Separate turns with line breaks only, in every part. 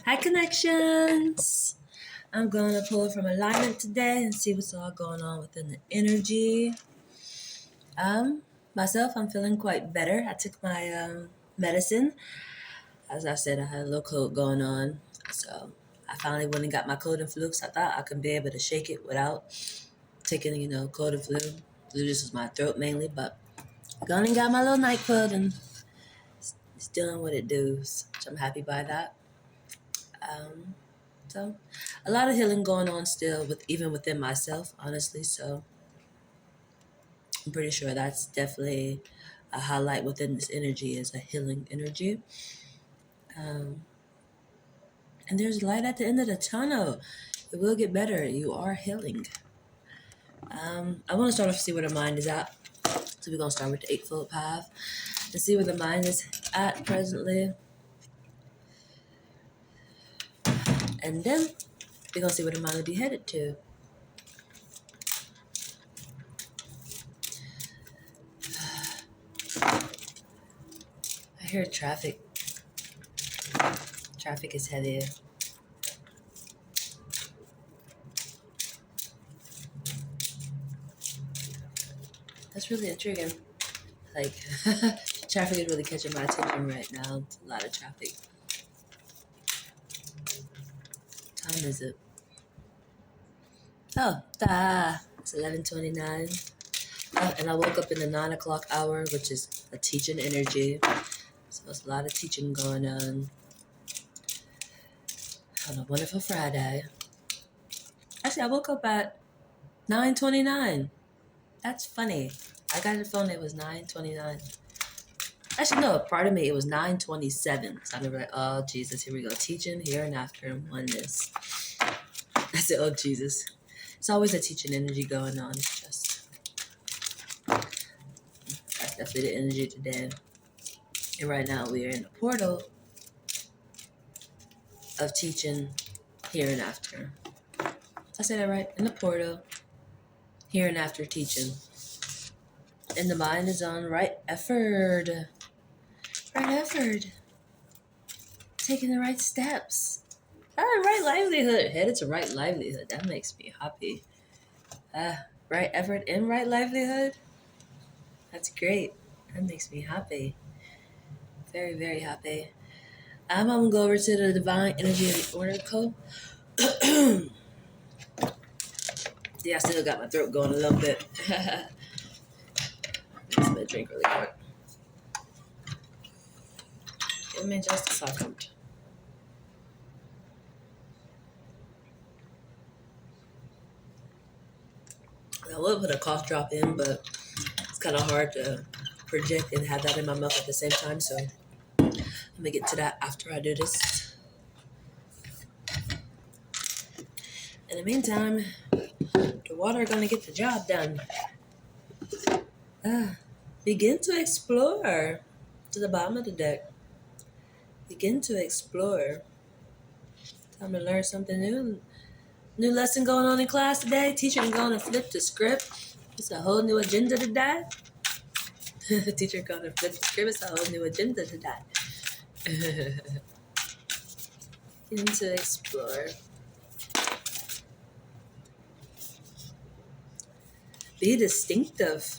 Hi, connections. I'm going to pull from alignment today and see what's all going on within the energy. Myself, I'm feeling quite better. I took my medicine. As I said, I had a little cold going on, so I finally went and got my cold and flu. Cause I thought I could be able to shake it without taking, cold and flu. Flu just was my throat mainly, but gone and got my little night cold and it's doing what it does. Which I'm happy by that. Um, So a lot of healing going on still with even within myself, honestly. So I'm pretty sure that's definitely a highlight within this energy is a healing energy. Um, and there's light at the end of the tunnel. It will get better. You are healing. I want to start off see where the mind is at. So we're gonna start with the Eightfold Path and see where the mind is at presently, and then we're gonna see where the mind will be headed to. I hear traffic. Traffic is heavy. That's really intriguing. Like, traffic is really catching my attention right now. It's a lot of traffic. What time is it? It's 11:29. And I woke up in the 9 o'clock hour, which is a teaching energy. So it's a lot of teaching going on a wonderful Friday. Actually, I woke up at 9:29. That's funny. I got the phone, it was 9:29. Actually, no, pardon me, it was 9:27. So I was like, oh, Jesus, here we go. Teaching, here and after, and oneness. I said, oh, Jesus. It's always a teaching energy going on. It's just, that's definitely the energy today. And right now, we are in the portal of teaching, here and after. I say that right? In the portal, here and after teaching. And the mind is on right effort. Right effort. Taking the right steps. Right livelihood. Headed to right livelihood. That makes me happy. Right effort and right livelihood. That's great. That makes me happy. Very, very happy. I'm going to go over to the divine energy of the oracle. Yeah, I still got my throat going a little bit. Just gonna drink really quick. Give me just a second. I would put a cough drop in, but it's kind of hard to project and have that in my mouth at the same time. So I'm gonna get to that after I do this. In the meantime, the water gonna get the job done. Begin to explore to the bottom of the deck. Begin to explore. Time to learn something new. New lesson going on in class today. Teacher going to flip the script. It's a whole new agenda today. Teacher going to flip the script. It's a whole new agenda today. Begin to explore. Be distinctive.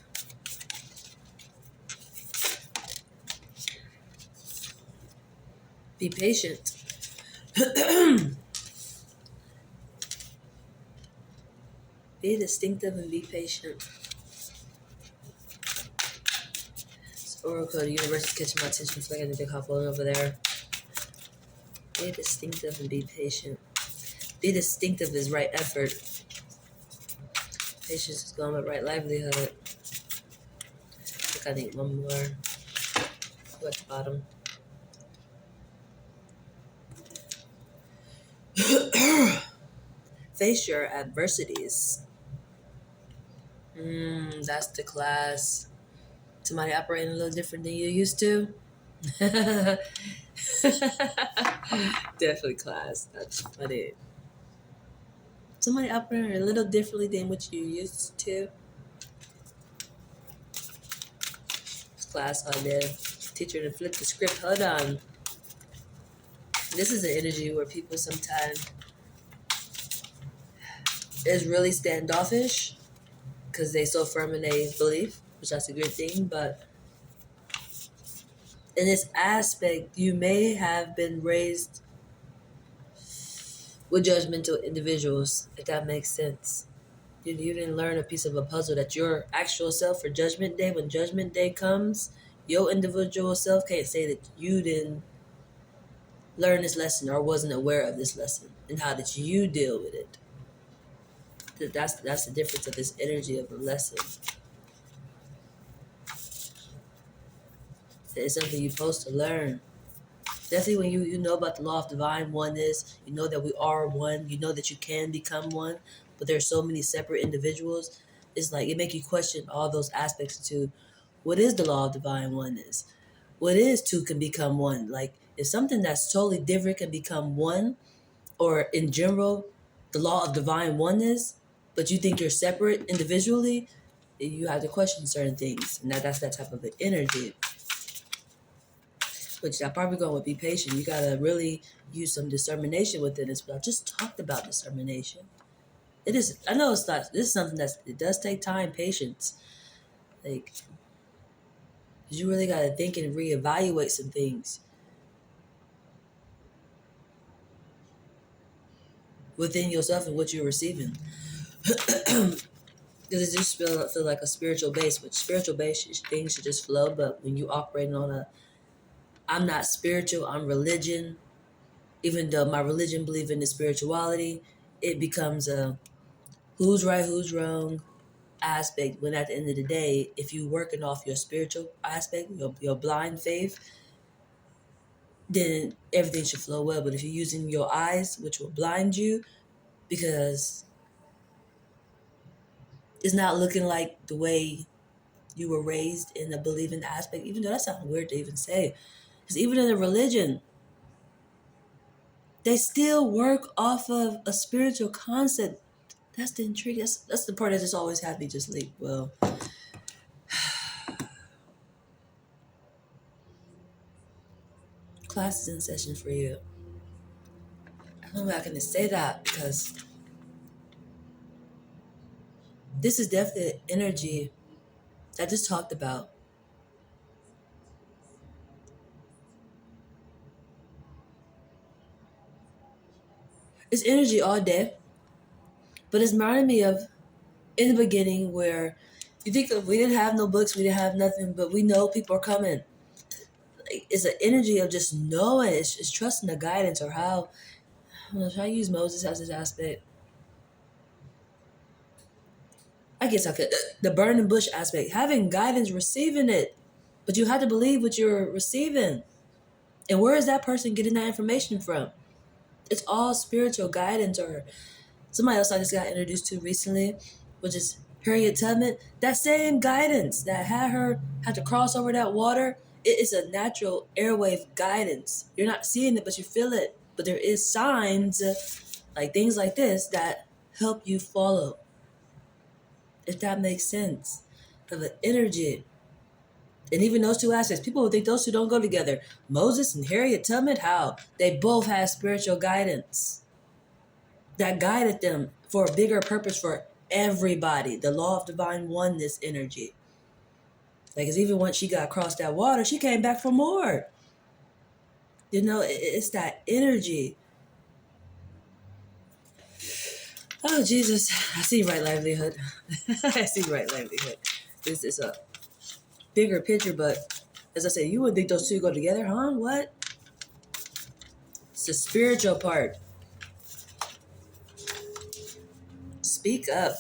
Be patient. Be distinctive and be patient. This oracle, the universe is catching my attention. It's like I need to hop on over there. Be distinctive and be patient. Be distinctive is right effort. Patience is going with right livelihood. I think I need one more. Go at the bottom. Face your adversities. That's the class. Somebody operating a little different than you used to. Definitely class. That's funny. Somebody operating a little differently than what you used to. Class on there. Teacher to flip the script. Hold on. This is an energy where people sometimes is really standoffish because they so firm in their belief, which that's a good thing. But in this aspect, you may have been raised with judgmental individuals, if that makes sense. You didn't learn a piece of a puzzle that your actual self for Judgment Day, when Judgment Day comes, your individual self can't say that you didn't learn this lesson or wasn't aware of this lesson. And how did you deal with it? That's the difference of this energy of a lesson. It's something you're supposed to learn. Definitely when you know about the law of divine oneness, you know that we are one, you know that you can become one, but there's so many separate individuals. It's like it make you question all those aspects to what is the law of divine oneness? What is two can become one? Like if something that's totally different can become one, or in general, the law of divine oneness, but you think you're separate individually, you have to question certain things. And that's that type of an energy. Which I probably going with be patient. You gotta really use some discernmination within this. But I just talked about discernmination. It is. I know it's not. This is something it does take time, patience. Like you really gotta think and reevaluate some things within yourself and what you're receiving. Because it just feel like a spiritual base, which spiritual base things should just flow. But when you operating on I'm not spiritual, I'm religion. Even though my religion believe in the spirituality, it becomes a who's right, who's wrong aspect. When at the end of the day, if you working off your spiritual aspect, your blind faith, then everything should flow well. But if you're using your eyes, which will blind you, because it's not looking like the way you were raised in the believing aspect, even though that sounds weird to even say, because even in a religion, they still work off of a spiritual concept. That's the intrigue. That's the part that just always had me just like, well, class is in session for you. I'm not going to say that because this is definitely energy that I just talked about. It's energy all day, but it's reminding me of in the beginning where you think that we didn't have no books, we didn't have nothing, but we know people are coming. Like, it's an energy of just knowing, it's trusting the guidance or how. I'm gonna try to use Moses as this aspect. I guess I could. The burning bush aspect, having guidance, receiving it, but you have to believe what you're receiving. And where is that person getting that information from? It's all spiritual guidance or somebody else I just got introduced to recently, which is Harriet Tubman. That same guidance that had to cross over that water, it is a natural airwave guidance. You're not seeing it, but you feel it. But there is signs, like things like this, that help you follow. If that makes sense, of the energy. And even those two aspects, people would think those two don't go together. Moses and Harriet Tubman, how? They both had spiritual guidance that guided them for a bigger purpose for everybody. The law of divine oneness energy. Like, cause even once she got across that water, she came back for more. You know, it's that energy. Oh, Jesus. I see right livelihood. I see right livelihood. This is a bigger picture, but as I said, you would think those two go together, huh? What? It's the spiritual part. Speak up.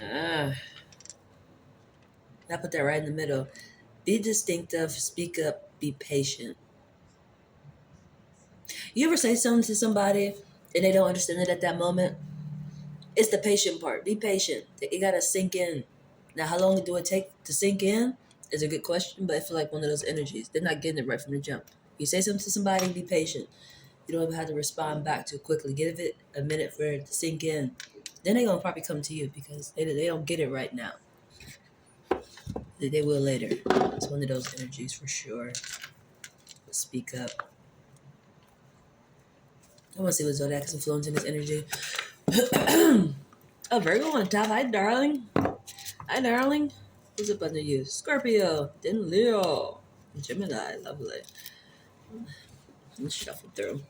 Ah, I put that right in the middle. Be distinctive, speak up, be patient. You ever say something to somebody and they don't understand it at that moment? It's the patient part. Be patient. It gotta sink in. Now, how long do it take to sink in? Is a good question, but I feel like one of those energies. They're not getting it right from the jump. You say something to somebody, be patient. You don't even have to respond back too quickly. Give it a minute for it to sink in. Then they're gonna probably come to you because they don't get it right now. They will later. It's one of those energies for sure. Speak up. I want to see what zodiac is influencing this energy. A Virgo on top. Hi, darling. Hi, darling. Who's up under you? Scorpio. Then Leo. Gemini. Lovely. Let's shuffle through.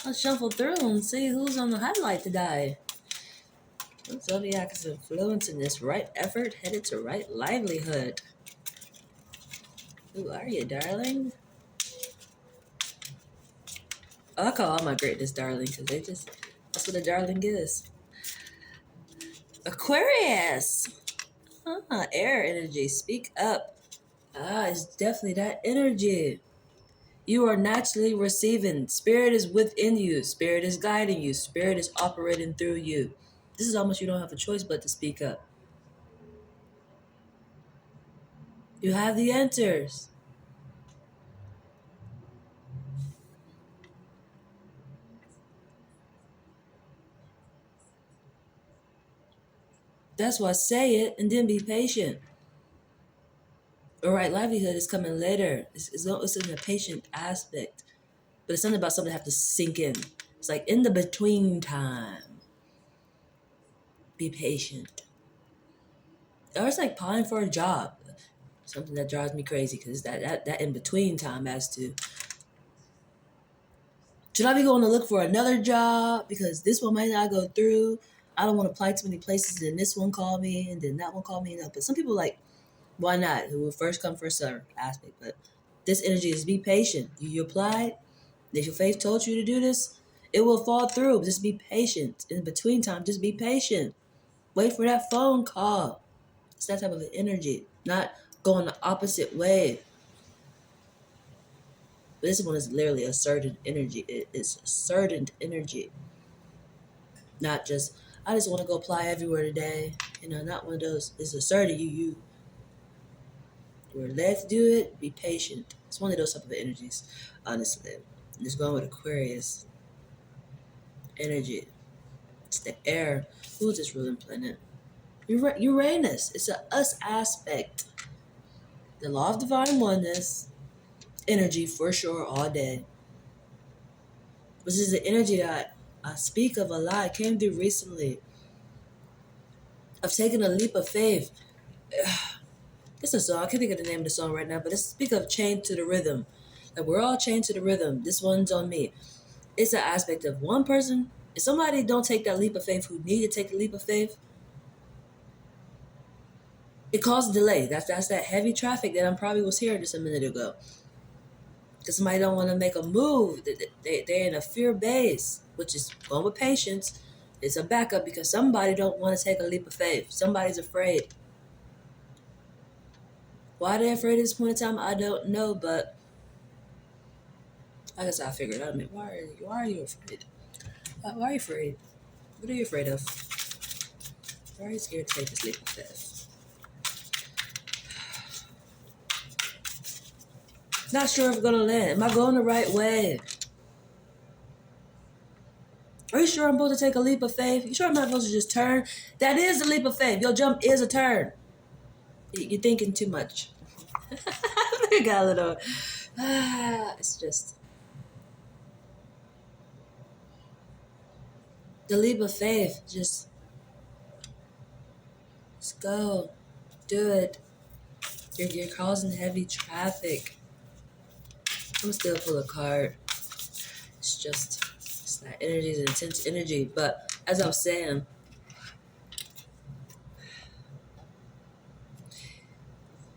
Let's shuffle through and see who's on the highlight today. What zodiac is influencing this right effort headed to right livelihood? Who are you, darling? Oh, I call all my greatness darling because that's what a darling is. Aquarius. Air energy. Speak up. It's definitely that energy. You are naturally receiving. Spirit is within you. Spirit is guiding you. Spirit is operating through you. This is almost you don't have a choice but to speak up. You have the answers. That's why say it and then be patient. All right, livelihood is coming later. It's in a patient aspect, but it's something about something that have to sink in. It's like in the between time. Be patient. Or it's like applying for a job. Something that drives me crazy because that in between time as to should I be going to look for another job because this one might not go through. I don't want to apply too many places. Then this one called me and then that one called me. But some people like, why not? Who will first come first serve aspect. But this energy is be patient. You applied. If your faith told you to do this, it will fall through. Just be patient. In between time, just be patient. Wait for that phone call. It's that type of energy. Not going the opposite way. But this one is literally a certain energy. It is a certain energy. Not just, I just want to go apply everywhere today. Not one of those. It's a certain you're led to do it. Be patient. It's one of those type of energies, honestly. And it's going with Aquarius energy. It's the air. Who's this ruling planet? Uranus. It's a us aspect. The law of divine oneness. Energy for sure all day. This is the energy that I speak of a lot. It came through recently. I've taken a leap of faith. It's a song. I can't think of the name of the song right now, but let's speak of chained to the rhythm. Like we're all chained to the rhythm. This one's on me. It's an aspect of one person. If somebody don't take that leap of faith who need to take a leap of faith, it causes delay. That's that heavy traffic that I probably was here just a minute ago. Because somebody don't want to make a move. They're in a fear base, which is going with patience. It's a backup because somebody don't want to take a leap of faith. Somebody's afraid. Why they're afraid at this point in time, I don't know, but I guess I'll figure it out. I mean, why are you afraid? Why are you afraid? What are you afraid of? Why are you scared to take this leap of faith? Not sure if I'm gonna land. Am I going the right way? Are you sure I'm supposed to take a leap of faith? You sure I'm not supposed to just turn? That is a leap of faith. Your jump is a turn. You're thinking too much. I got a little. It's just the leap of faith. Just go, do it. You're causing heavy traffic. I'm still full of card. It's that energy, it's an intense energy. But as I was saying,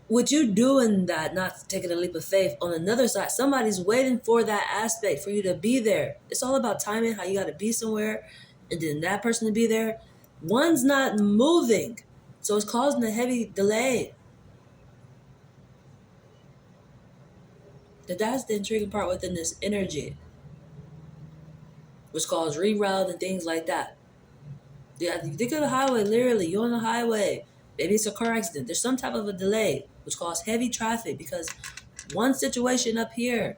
with you doing that, not taking a leap of faith, on another side, somebody's waiting for that aspect for you to be there. It's all about timing, how you got to be somewhere, and then that person to be there. One's not moving, so it's causing a heavy delay. That's the intriguing part within this energy, which causes reroute and things like that. Yeah, you think of the highway, literally, you're on the highway. Maybe it's a car accident. There's some type of a delay, which causes heavy traffic because one situation up here,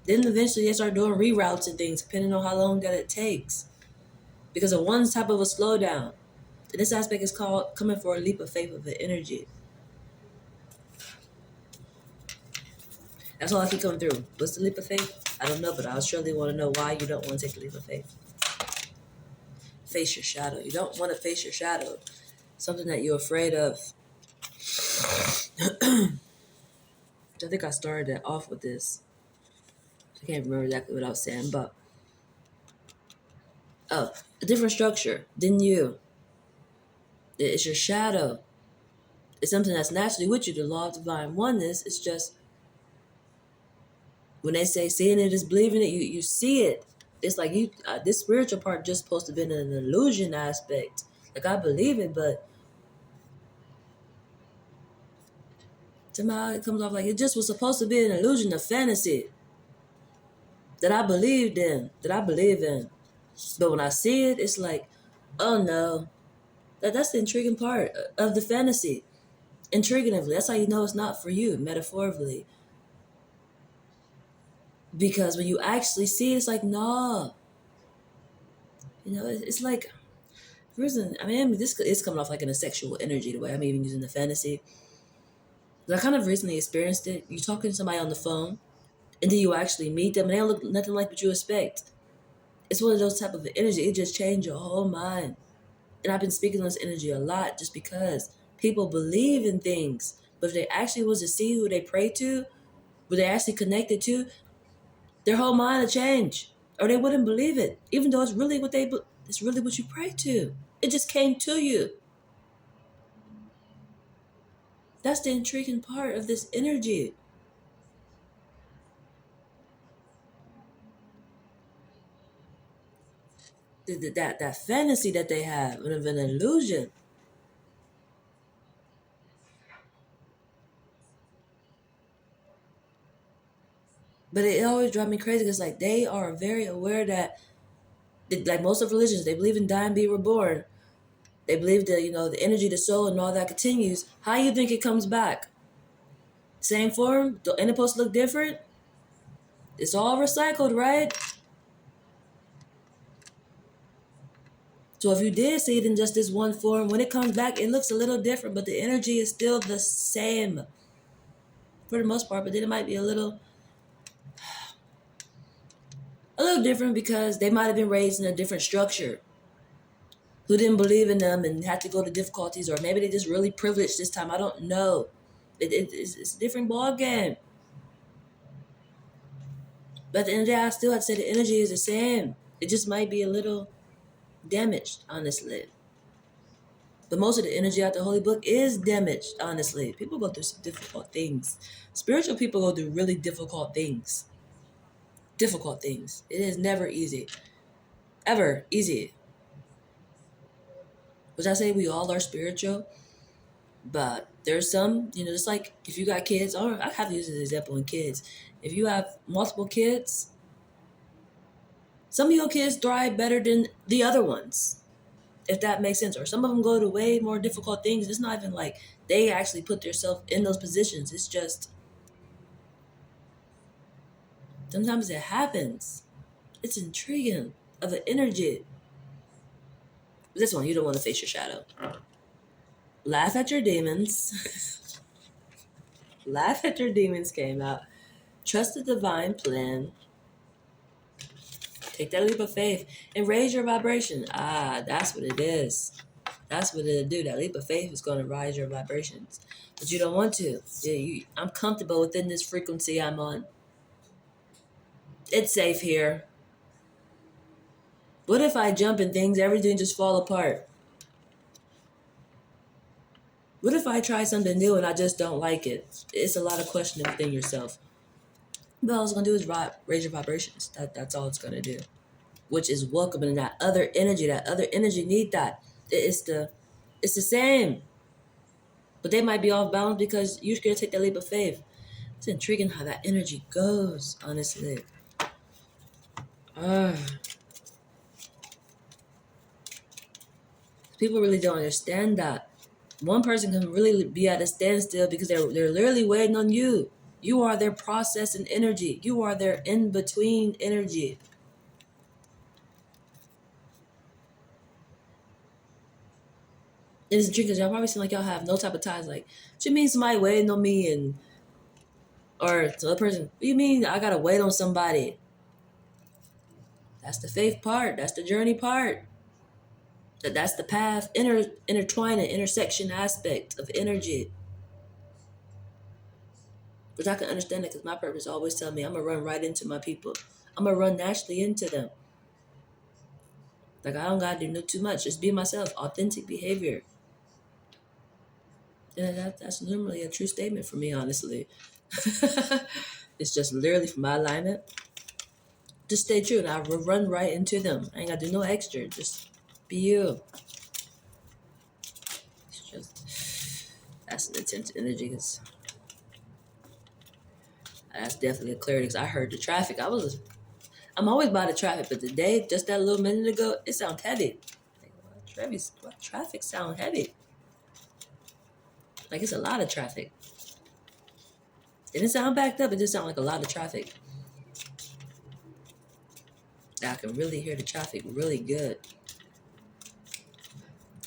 then eventually they start doing reroutes and things, depending on how long that it takes. Because of one type of a slowdown. And this aspect is called coming for a leap of faith of the energy. That's all I keep coming through. What's the leap of faith? I don't know, but I surely want to know why you don't want to take the leap of faith. Face your shadow. You don't want to face your shadow. Something that you're afraid of. I think I started it off with this. I can't remember exactly what I was saying, but a different structure than you. It's your shadow. It's something that's naturally with you. The law of divine oneness. It's just when they say seeing it is believing it, you see it. It's like you this spiritual part just supposed to be an illusion aspect. Like I believe it, but somehow it comes off like it just was supposed to be an illusion, a fantasy that I believed in, that I believe in. But when I see it, it's like, oh no, that's the intriguing part of the fantasy. Intriguingly, that's how you know it's not for you, metaphorically. Because when you actually see it, it's like, nah. You know, it's like, reason. I mean, this is coming off like in a sexual energy, the way I'm even using the fantasy. But I kind of recently experienced it. You talking to somebody on the phone, and then you actually meet them, and they don't look nothing like what you expect. It's one of those type of energy. It just changed your whole mind. And I've been speaking on this energy a lot just because people believe in things. But if they actually was to see who they pray to, who they actually connected to, their whole mind would change. Or they wouldn't believe it. Even though it's really what you pray to. It just came to you. That's the intriguing part of this energy. That fantasy that they have of an illusion. But it always drives me crazy because like they are very aware that like most of religions, they believe in dying, be reborn. They believe that, the energy, the soul, and all that continues. How you think it comes back? Same form? Ain't it supposed to look different? It's all recycled, right? So if you did see it in just this one form, when it comes back, it looks a little different, but the energy is still the same for the most part. But then it might be a little different because they might have been raised in a different structure who didn't believe in them and had to go to difficulties, or maybe they just really privileged this time. I don't know. It's a different ball game. But at the end of the day, I still have to say the energy is the same. It just might be a little damaged, honestly. But most of the energy out the Holy Book is damaged, honestly. People go through some difficult things. Spiritual people go through really difficult things. Difficult things. It is never easy. Ever easy. Which I say we all are spiritual, but there's some, just like if you got kids, or I have to use this example in kids. If you have multiple kids, some of your kids thrive better than the other ones, if that makes sense. Or some of them go to way more difficult things. It's not even like they actually put themselves in those positions. It's just sometimes it happens. It's intriguing of the energy. This one, you don't want to face your shadow. Laugh at your demons. Laugh at your demons came out. Trust the divine plan. Take that leap of faith and raise your vibration. That's what it is. That's what it'll do. That leap of faith is going to rise your vibrations. But you don't want to. I'm comfortable within this frequency I'm on. It's safe here. What if I jump in things, everything just fall apart? What if I try something new and I just don't like it? It's a lot of questioning within yourself. But all it's going to do is raise your vibrations. That's all it's going to do. Which is welcoming that other energy. That other energy need that. It's the same. But they might be off balance because you're going to take that leap of faith. It's intriguing how that energy goes, honestly. People really don't understand that. One person can really be at a standstill because they're literally waiting on you. You are their process and energy. You are their in-between energy. And it's intriguing because y'all probably seem like y'all have no type of ties. Like, what you mean somebody waiting on me? Or the other person, what do you mean I gotta wait on somebody? That's the faith part. That's the journey part. That's the path, intertwining, intersection aspect of energy. Which I can understand it because my purpose always tell me I'm gonna run right into my people. I'm gonna run naturally into them. Like I don't gotta do no too much. Just be myself. Authentic behavior. And that's normally a true statement for me, honestly. It's just literally from my alignment. Just stay true and I will run right into them. I ain't gotta do no extra. Just be you. It's just that's an intense energy because that's definitely a clarity because I heard the traffic. I'm always by the traffic, but today, just that little minute ago, it sounds heavy. Like, what traffic sound heavy? Like it's a lot of traffic. It didn't sound backed up, it just sounded like a lot of traffic. I can really hear the traffic really good.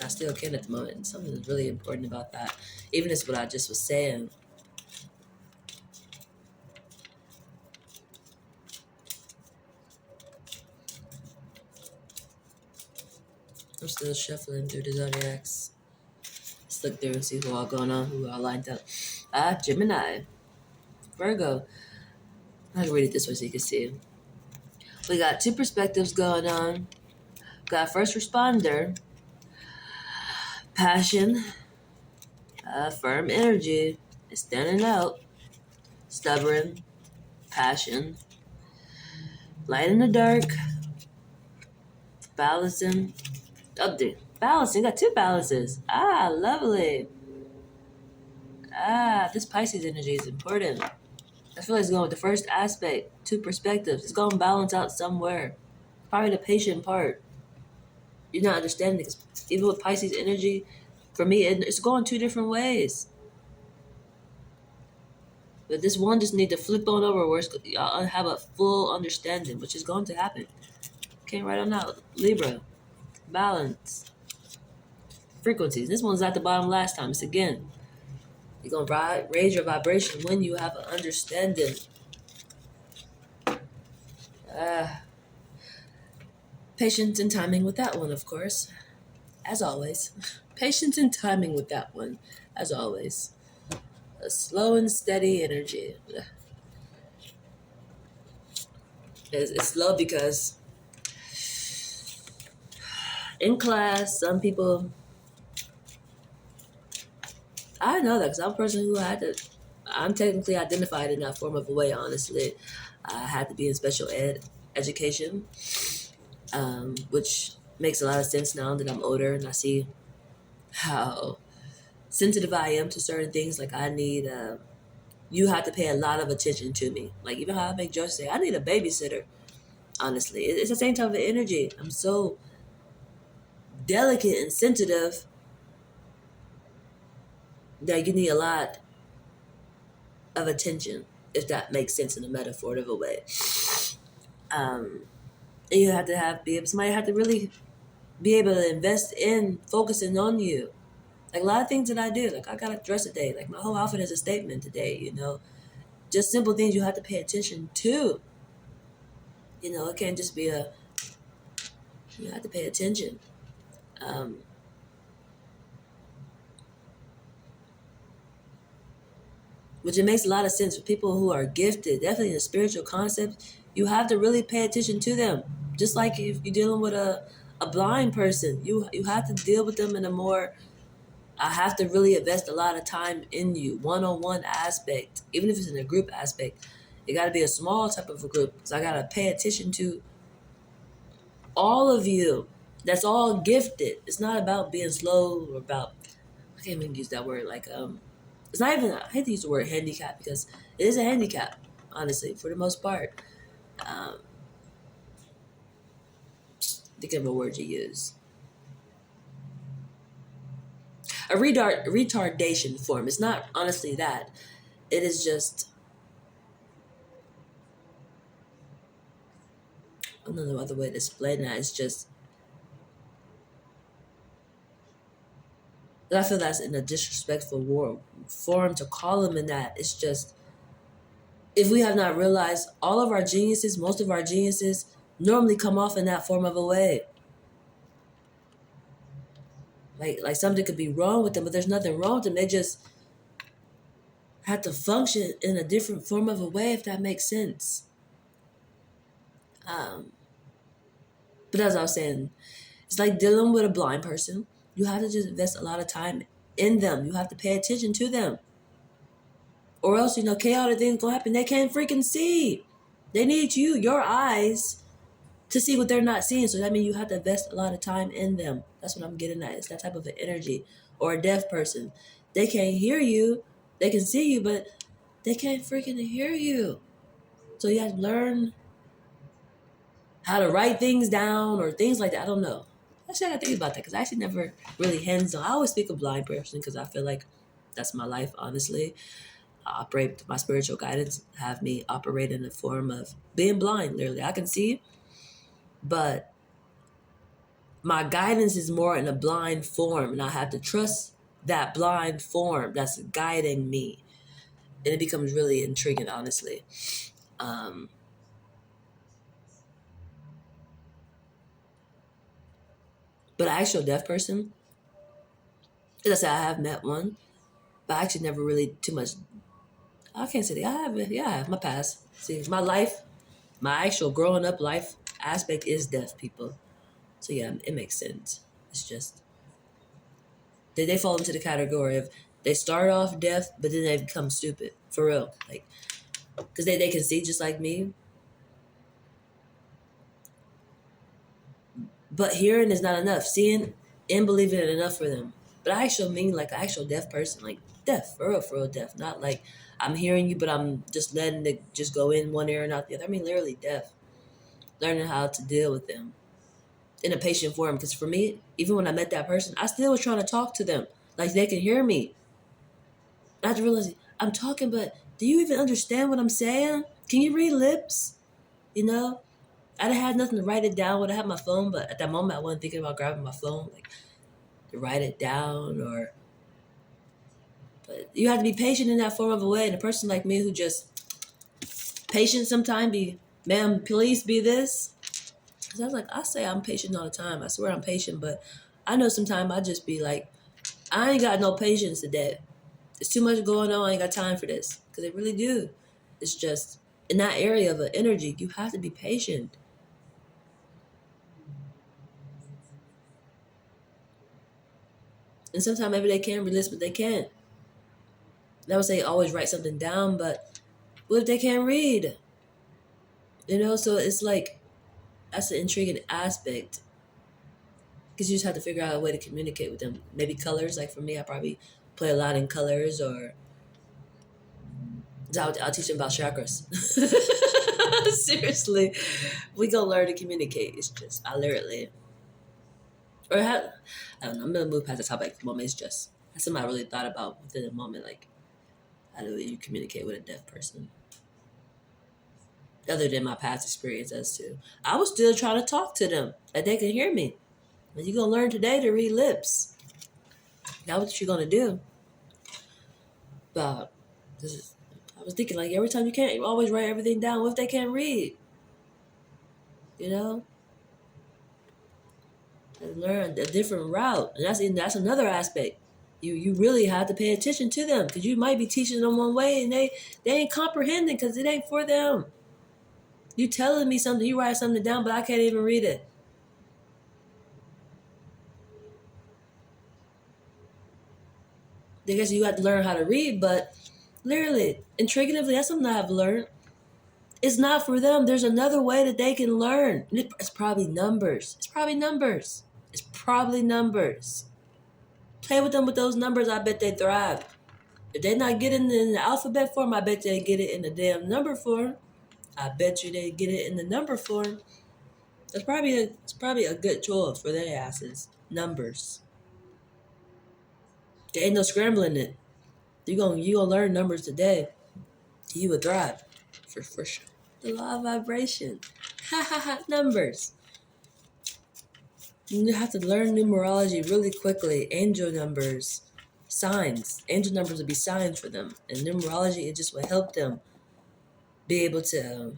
I still can at the moment. Something is really important about that. Even as what I just was saying. I'm still shuffling through the zodiacs. Let's look through and see who all going on, who all lined up. Gemini. Virgo. I can read it this way so you can see. We got two perspectives going on. Got first responder, passion, firm energy, is standing out, stubborn, passion, light in the dark, balancing. Oh, dude, balancing. Got two balances. Lovely. This Pisces energy is important. I feel like it's going with the first aspect, two perspectives. It's going to balance out somewhere. Probably the patient part. You're not understanding it because even with Pisces energy, for me, it's going two different ways. But this one just need to flip on over where y'all have a full understanding, which is going to happen. Came right on out. Libra. Balance. Frequencies. This one's at the bottom last time. It's again. You're going to raise your vibration when you have an understanding. Patience and timing with that one, of course. As always. Patience and timing with that one. As always. A slow and steady energy. It's slow because in class, some people, I know that because I'm a person who I'm technically identified in that form of a way, honestly. I had to be in special ed education, which makes a lot of sense now that I'm older and I see how sensitive I am to certain things. Like I need, you have to pay a lot of attention to me. Like even how I make jokes say, I need a babysitter. Honestly, it's the same type of energy. I'm so delicate and sensitive that you need a lot of attention, if that makes sense in a metaphor of a way. And you have to somebody have to really be able to invest in focusing on you. Like a lot of things that I do, like I gotta dress today. Like my whole outfit is a statement today, Just simple things you have to pay attention to. It can't just be you have to pay attention. Which it makes a lot of sense for people who are gifted, definitely in the spiritual concept. You have to really pay attention to them. Just like if you're dealing with a blind person, you have to deal with them in a more, I have to really invest a lot of time in you, one-on-one aspect, even if it's in a group aspect. It got to be a small type of a group because I got to pay attention to all of you. That's all gifted. It's not about being slow or about, I can't even use that word, like, it's not even, I hate to use the word handicap because it is a handicap, honestly, for the most part. Think of a word to use. A retardation form. It's not honestly that. It is just, I don't know no other way to explain that. It's just, I feel that's in a disrespectful form to call them in that. It's just, if we have not realized all of our geniuses, most of our geniuses normally come off in that form of a way. Like something could be wrong with them, but there's nothing wrong with them. They just have to function in a different form of a way, if that makes sense. Um, but as I was saying, it's like dealing with a blind person. You have to just invest a lot of time in them. You have to pay attention to them. Or else, chaotic things gonna happen. They can't freaking see. They need your eyes, to see what they're not seeing. So that means you have to invest a lot of time in them. That's what I'm getting at. It's that type of an energy. Or a deaf person. They can't hear you. They can see you, but they can't freaking hear you. So you have to learn how to write things down or things like that. I don't know. Actually, I gotta think about that because I actually never really hands on. I always speak of blind person because I feel like that's my life, honestly. I operate, my spiritual guidance have me operate in the form of being blind, literally. I can see, but my guidance is more in a blind form, and I have to trust that blind form that's guiding me. And it becomes really intriguing, honestly. Um, but an actual deaf person, as I said, I have met one, but I actually never really too much. I can't say that. I have, yeah, I have my past. See, my life, my actual growing up life aspect is deaf people. So yeah, it makes sense. It's just they fall into the category of they start off deaf, but then they become stupid for real. Like because they can see just like me, but hearing is not enough. Seeing and believing is enough for them. But I actually mean like an actual deaf person, like deaf, for real deaf. Not like I'm hearing you, but I'm just letting it just go in one ear and out the other. I mean literally deaf. Learning how to deal with them in a patient form. Because for me, even when I met that person, I still was trying to talk to them. Like they can hear me. I had to realize I'm talking, but do you even understand what I'm saying? Can you read lips? You know? I had nothing to write it down when I had my phone, but at that moment I wasn't thinking about grabbing my phone, like to write it down or but you have to be patient in that form of a way. And a person like me who just patient sometimes be, ma'am, please be this. Cause I was like, I say I'm patient all the time. I swear I'm patient, but I know sometimes I just be like, I ain't got no patience today. There's too much going on. I ain't got time for this. Cause they really do. It's just in that area of an energy, you have to be patient. And sometimes maybe they can release, but they can't. That would say always write something down, but what if they can't read? So it's like that's an intriguing aspect because you just have to figure out a way to communicate with them. Maybe colors, like for me, I probably play a lot in colors, or I'll teach them about chakras. Seriously, we gonna learn to communicate. It's just I literally, or how, I don't know. I'm gonna move past the topic at the moment. It's just that's something I really thought about within the moment. Like, how do you communicate with a deaf person? Other than my past experience as to, I was still trying to talk to them that they can hear me. But you're gonna learn today to read lips. That's what you're gonna do. But this is, I was thinking like every time you can't always write everything down. What if they can't read? You know, and learn a different route, and that's another aspect. You really have to pay attention to them because you might be teaching them one way and they ain't comprehending because it ain't for them. You telling me something, you write something down, but I can't even read it. I guess you have to learn how to read, but literally, intriguingly, that's something I've learned. It's not for them. There's another way that they can learn. It's probably numbers. It's probably numbers. It's probably numbers. Play with them with those numbers. I bet they thrive. If they're not getting it in the alphabet form, I bet they get it in the damn number form. I bet you they get it in the number form. It's probably a good tool for their asses. Numbers. There ain't no scrambling it. You gonna learn numbers today. You would thrive. For sure. The law of vibration. Ha ha ha. Numbers. You have to learn numerology really quickly. Angel numbers. Signs. Angel numbers would be signs for them. And numerology, it just would help them be able to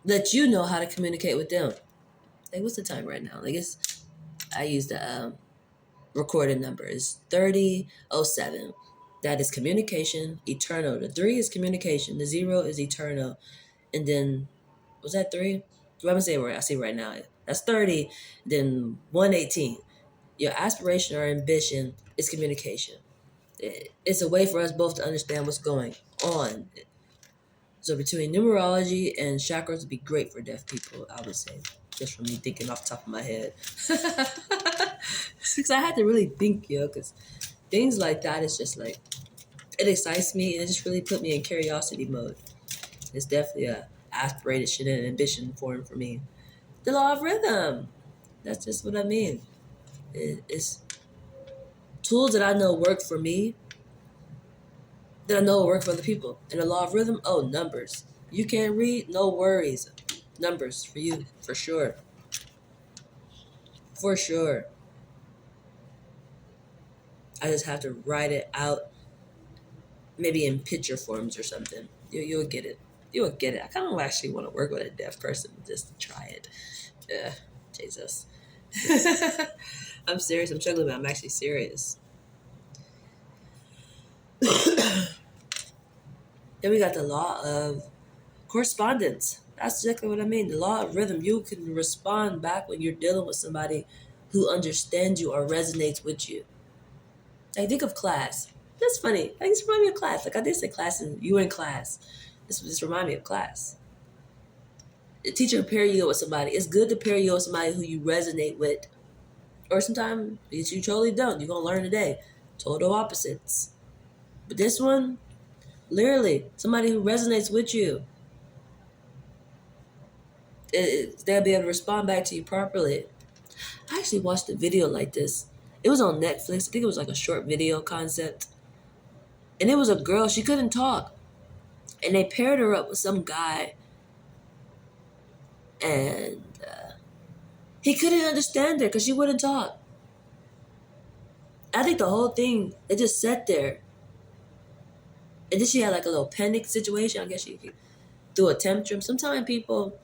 let you know how to communicate with them. Like, what's the time right now? Like, I use the recorded number is 30:07. That is communication, eternal. The 3 is communication, the 0 is eternal. And then, was that 3? What am I saying right? I see right now. That's 30, then 118. Your aspiration or ambition is communication. It's a way for us both to understand what's going on. So between numerology and chakras would be great for deaf people, I would say. Just from me thinking off the top of my head. Because I had to really think, because things like that is just like, it excites me and it just really put me in curiosity mode. It's definitely a aspiration and ambition form for me. The law of rhythm. That's just what I mean. It's tools that I know work for me, that I know work for other people. And the law of rhythm, oh, numbers. You can't read, no worries. Numbers for you, for sure. For sure. I just have to write it out, maybe in picture forms or something. You'll get it. You'll get it. I kind of actually want to work with a deaf person just to try it. Yeah, Jesus. I'm serious. I'm struggling, but I'm actually serious. Then we got the law of correspondence. That's exactly what I mean. The law of rhythm. You can respond back when you're dealing with somebody who understands you or resonates with you. Like, think of class. That's funny. Like, this remind me of class. Like, I did say class, and you were in class. This remind me of class. The teacher will pair you up with somebody. It's good to pair you up with somebody who you resonate with. Or sometimes you totally don't. You're going to learn today. Total opposites. But this one, literally, somebody who resonates with you. They'll be able to respond back to you properly. I actually watched a video like this. It was on Netflix. I think it was like a short video concept. And it was a girl. She couldn't talk. And they paired her up with some guy. And he couldn't understand her because she wouldn't talk. I think the whole thing, it just sat there. And then she had like a little panic situation. I guess she threw a tantrum. Sometimes people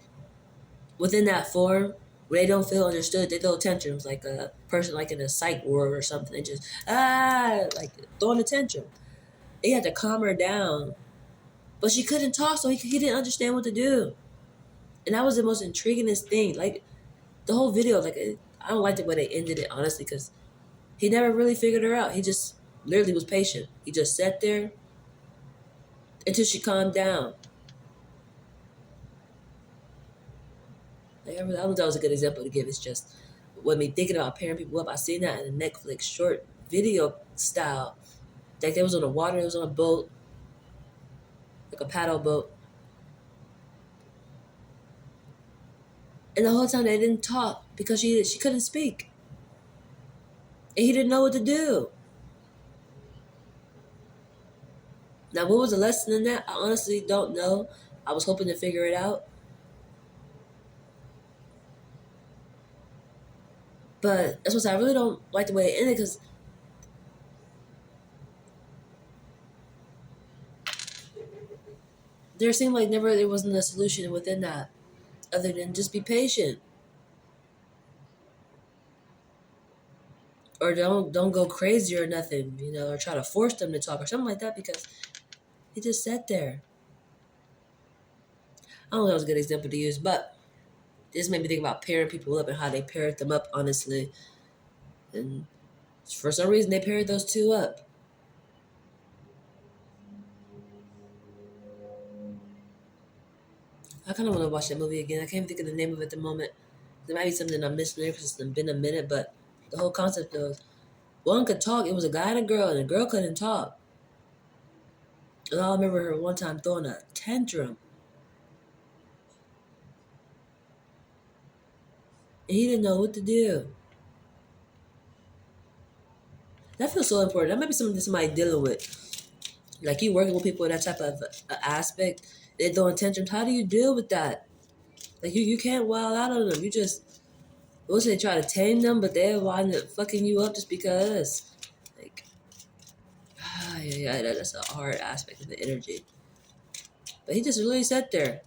within that form, when they don't feel understood, they throw tantrums like a person like in a psych ward or something. They just, like throwing a tantrum. He had to calm her down. But she couldn't talk, so he didn't understand what to do. And that was the most intriguingest thing. Like, the whole video, like, I don't like the way they ended it, honestly, because he never really figured her out. He just literally was patient. He just sat there until she calmed down. Like, I thought that was a good example to give. It's just, when me thinking about pairing people up, I seen that in a Netflix short video style. Like, they was on the water, it was on a boat, like a paddle boat. And the whole time they didn't talk because she couldn't speak. And he didn't know what to do. Now, what was the lesson in that? I honestly don't know. I was hoping to figure it out. But that's what I really don't like the way it ended, because there seemed like never there wasn't a solution within that, other than just be patient. Or don't go crazy or nothing, or try to force them to talk or something like that, because he just sat there. I don't know if that was a good example to use, but this made me think about pairing people up and how they paired them up, honestly. And for some reason, they paired those two up. I kind of want to watch that movie again. I can't think of the name of it at the moment. There might be something I'm missing there because it's been a minute, but the whole concept of one could talk. It was a guy and the girl couldn't talk. And I remember her one time throwing a tantrum. And he didn't know what to do. That feels so important. That might be something that somebody dealing with. Like, you working with people in that type of aspect, they're throwing tantrums. How do you deal with that? Like, you can't wild out on them. You just, once they try to tame them, but they're wind up fucking you up just because. Like, yeah, that's a hard aspect of the energy. But he just really sat there.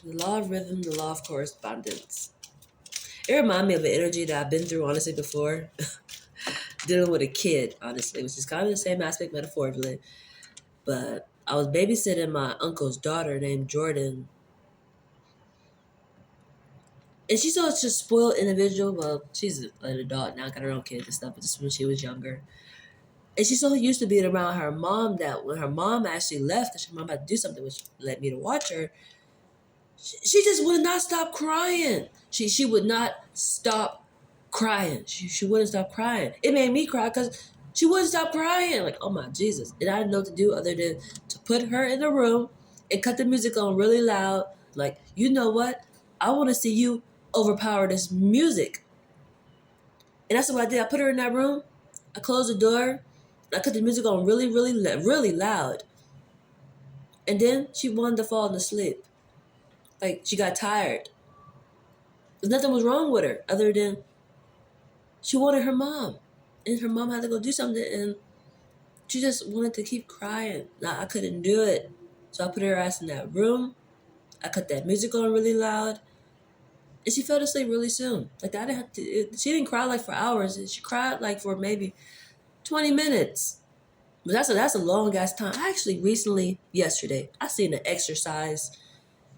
The law of rhythm, the law of correspondence. It reminded me of an energy that I've been through, honestly, before, dealing with a kid, honestly, which is kind of the same aspect metaphorically. But I was babysitting my uncle's daughter named Jordan, and she's such a spoiled individual. Well, she's an adult now, got her own kids and stuff, but just when she was younger. And she's so used to being around her mom that when her mom actually left, because her mom had to do something, which led me to watch her, she just would not stop crying. She would not stop crying. She wouldn't stop crying. It made me cry because she wouldn't stop crying. Like, oh my Jesus. And I didn't know what to do other than to put her in the room and cut the music on really loud. Like, you know what? I want to see you overpower this music. And that's what I did. I put her in that room. I closed the door. I cut the music on really, really, really loud. And then she wanted to fall asleep. Like, she got tired. Nothing was wrong with her other than she wanted her mom. And her mom had to go do something, and she just wanted to keep crying. Nah, I couldn't do it. So I put her ass in that room. I cut that music on really loud. And she fell asleep really soon. Like, I didn't have to, she didn't cry like for hours. She cried like for maybe 20 minutes. But that's a long ass time. I actually recently, yesterday, I seen an exercise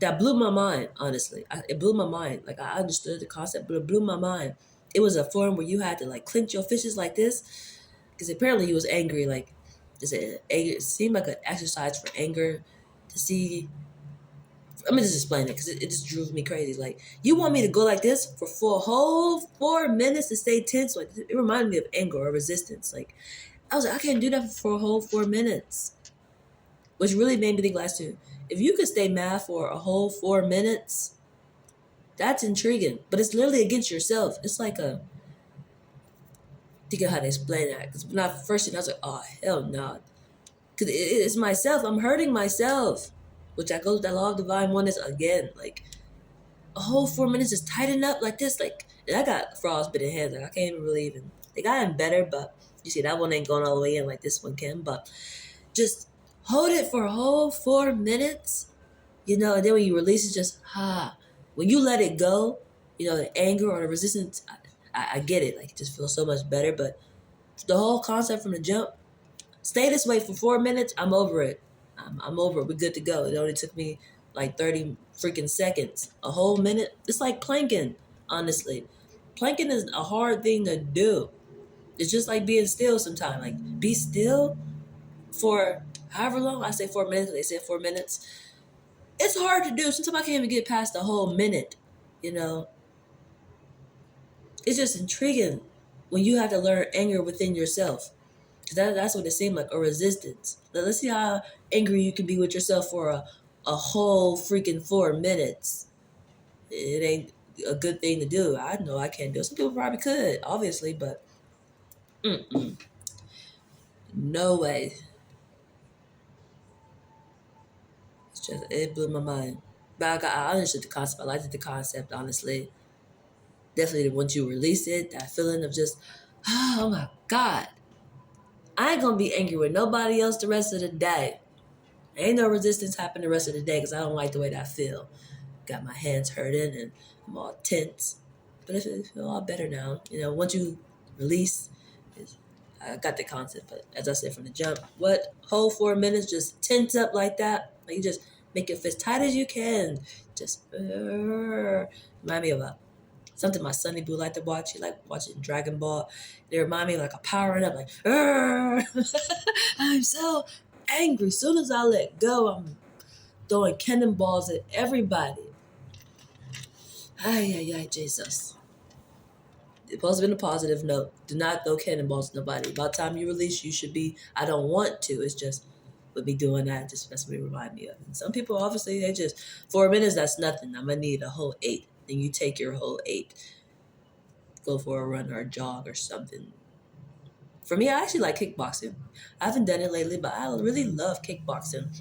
that blew my mind, honestly. It blew my mind. Like, I understood the concept, but it blew my mind. It was a form where you had to, like, clench your fists like this, because apparently he was angry. Like, it seemed like an exercise for anger to see. Let me just explain it, because it just drove me crazy. Like, you want me to go like this for a whole 4 minutes to stay tense? Like, it reminded me of anger or resistance. Like, I was like, I can't do that for a whole 4 minutes. Which really made me think last year, if you could stay mad for a whole 4 minutes, that's intriguing. But it's literally against yourself. It's like a, think of how to explain that. Because when I first seen it, I was like, oh, hell no. Because it's myself. I'm hurting myself. Which I go to that law of divine oneness again. Like, a whole 4 minutes just tighten up like this. Like, and I got frostbitten hands. Like, I can't even really even, they got better, but you see, that one ain't going all the way in like this one can. But just hold it for a whole 4 minutes, and then when you release it, just, when you let it go, the anger or the resistance, I get it. Like, it just feels so much better. But the whole concept from the jump, stay this way for 4 minutes, I'm over it. I'm over it. We're good to go. It only took me like 30 freaking seconds. A whole minute. It's like planking, honestly. Planking is a hard thing to do. It's just like being still sometimes. Like, be still for however long. I say 4 minutes. They said 4 minutes. It's hard to do. Sometimes I can't even get past the whole minute. You know, it's just intriguing when you have to learn anger within yourself. That's what it seemed like, a resistance. Let's see how angry you can be with yourself for a whole freaking 4 minutes. It ain't a good thing to do. I know I can't do it. Some people probably could, obviously, but no way. It blew my mind. But I understood the concept. I liked the concept, honestly. Definitely once you release it, that feeling of just, oh my God. I ain't gonna be angry with nobody else the rest of the day. Ain't no resistance happen the rest of the day because I don't like the way that I feel. Got my hands hurting and I'm all tense. But it feels a lot better now. Once you release, I got the concept. But as I said from the jump, what whole 4 minutes just tense up like that? Like, you just make your fist tight as you can. Just remind me of something my sonny boo like to watch. He like watching Dragon Ball. They remind me of like a powering up, like, I'm so angry. As soon as I let go, I'm throwing cannonballs at everybody. Ay, Jesus. It's supposed to be on a positive note. Do not throw cannonballs at nobody. By the time you release, you should be, I don't want to. It's just, with me doing that, that's what it remind me of. And some people, obviously, they just, 4 minutes, that's nothing. I'm going to need a whole 8. Then you take your whole 8. Go for a run or a jog or something. For me, I actually like kickboxing. I haven't done it lately, but I really love kickboxing.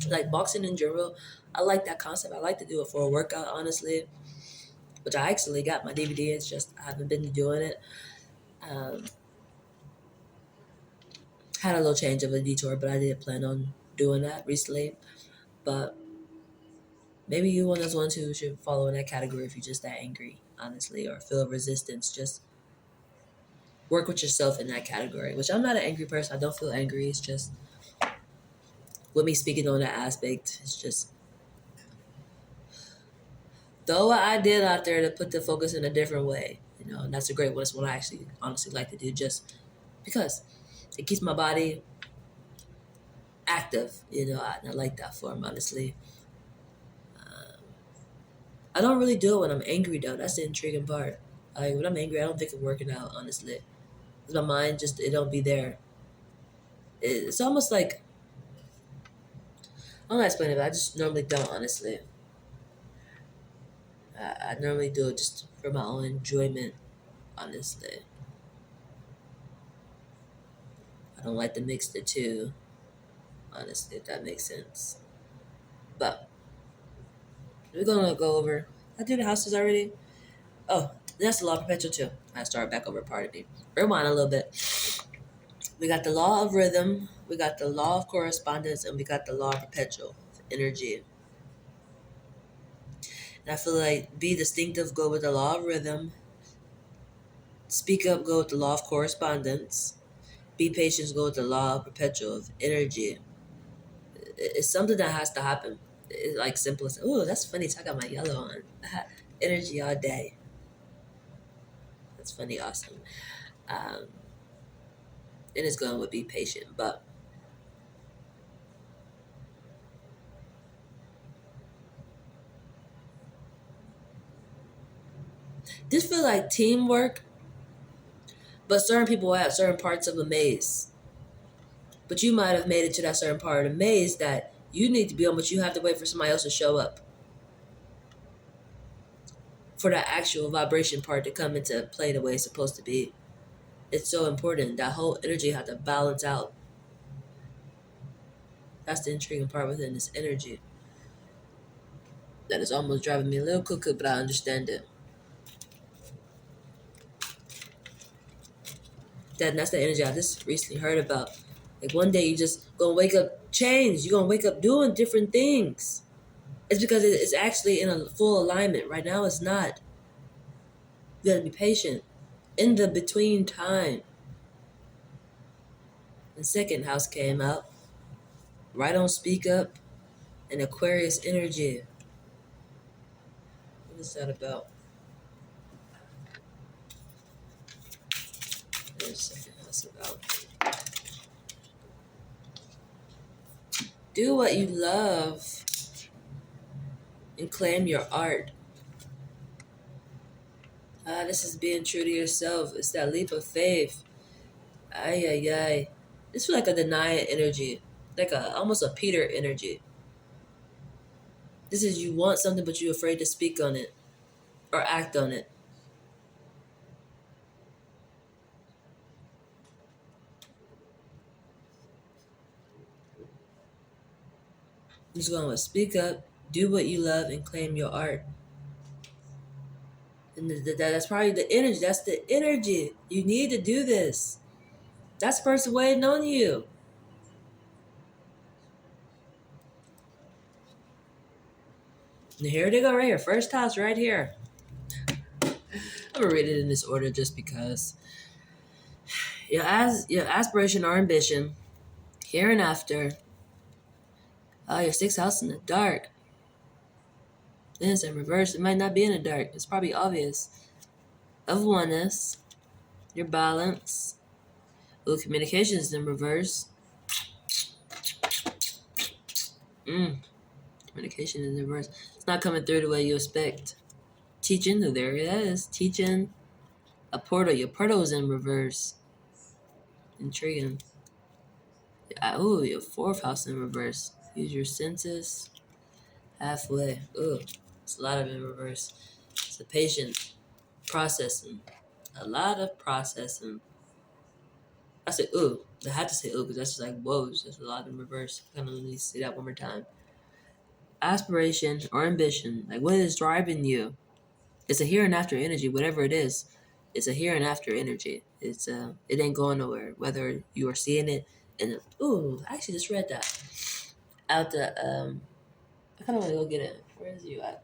Like boxing in general, I like that concept. I like to do it for a workout, honestly, which I actually got my DVD. It's just I haven't been doing it. Um, had a little change of a detour, but I did plan on doing that recently. But Maybe you one of those ones who should follow in that category if you're just that angry, honestly, or feel resistance. Just work with yourself in that category. Which I'm not an angry person. I don't feel angry. It's just with me speaking on that aspect. It's just throw an idea out there to put the focus in a different way. And that's a great one. It's what I actually honestly like to do, just because it keeps my body active. I like that form, honestly. Um, I don't really do it when I'm angry, though. That's the intriguing part. Like, when I'm angry, I don't think of working out, honestly. 'Cause my mind just, it don't be there. It's almost like, I'm not explaining it, but I just normally don't, honestly. I normally do it just for my own enjoyment, honestly. I don't like to mix the two, honestly, if that makes sense. But we're gonna go over. I did the houses already. Oh, that's the law of perpetual too. I started back over part of me. Rewind a little bit. We got the law of rhythm, we got the law of correspondence, and we got the law of perpetual energy. And I feel like be distinctive, go with the law of rhythm. Speak up, go with the law of correspondence. Be patient, go with the law of perpetual of energy. It's something that has to happen. It's like simple as, oh, that's funny. So I got my yellow on. Energy all day. That's funny, awesome. Um, and it's going with be patient. But this feel like teamwork, but certain people have certain parts of a maze. But you might have made it to that certain part of the maze that you need to be on, but you have to wait for somebody else to show up for that actual vibration part to come into play the way it's supposed to be. It's so important. That whole energy has to balance out. That's the intriguing part within this energy. That is almost driving me a little cuckoo, but I understand it. That's the energy I just recently heard about. Like one day you just gonna wake up changed. You're gonna wake up doing different things. It's because it's actually in a full alignment. Right now it's not. You gotta be patient. In the between time. The second house came out. Right on speak up. And Aquarius energy. What is that about? Where's the second house about? Do what you love and claim your art. This is being true to yourself. It's that leap of faith. Ay, ay, ay. This feels like a denial energy. Like almost a Peter energy. This is you want something, but you're afraid to speak on it or act on it. I'm just going to speak up, do what you love, and claim your art. And that's probably the energy. That's the energy. You need to do this. That's the person waiting on you. And here they go right here. First house right here. I'm going to read it in this order just because. Your aspiration or ambition, here and after. Your sixth house in the dark. Then it's in reverse. It might not be in the dark. It's probably obvious. Of oneness. Your balance. Well, communication is in reverse. Communication is in reverse. It's not coming through the way you expect. Teaching, oh, there it is. Teaching. A portal. Your portal is in reverse. Intriguing. Oh, your fourth house in reverse. Use your senses. Halfway. Oh, it's a lot of in reverse. It's a patient processing. A lot of processing. I said, ooh. I had to say ooh because that's just like, whoa, it's just a lot in reverse. Kind of need to say that one more time. Aspiration or ambition, like what is driving you? It's a here and after energy, whatever it is. It's a here and after energy. It ain't going nowhere. Whether you are seeing it, and ooh, I actually just read that out the I kind of want to go get it. Where is you at?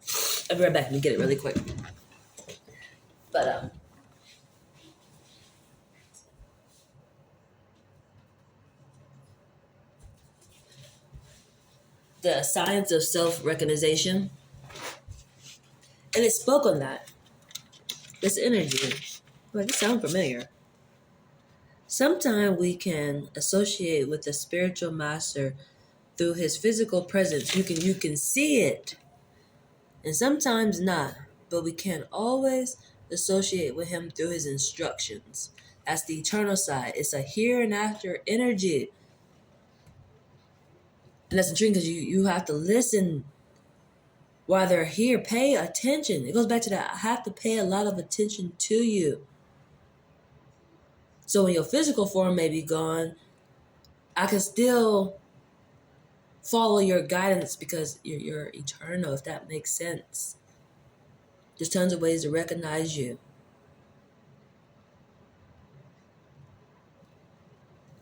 I'll be right back. Let me get it really quick. But the science of self-recognition, and it spoke on that. This energy, like it sounds familiar. Sometimes we can associate with the spiritual master through his physical presence. You can see it, and sometimes not. But we can't always associate with him through his instructions. That's the eternal side. It's a here and after energy. And that's intriguing because you have to listen while they're here. Pay attention. It goes back to that. I have to pay a lot of attention to you. So when your physical form may be gone, I can still follow your guidance because you're eternal, if that makes sense. There's tons of ways to recognize you.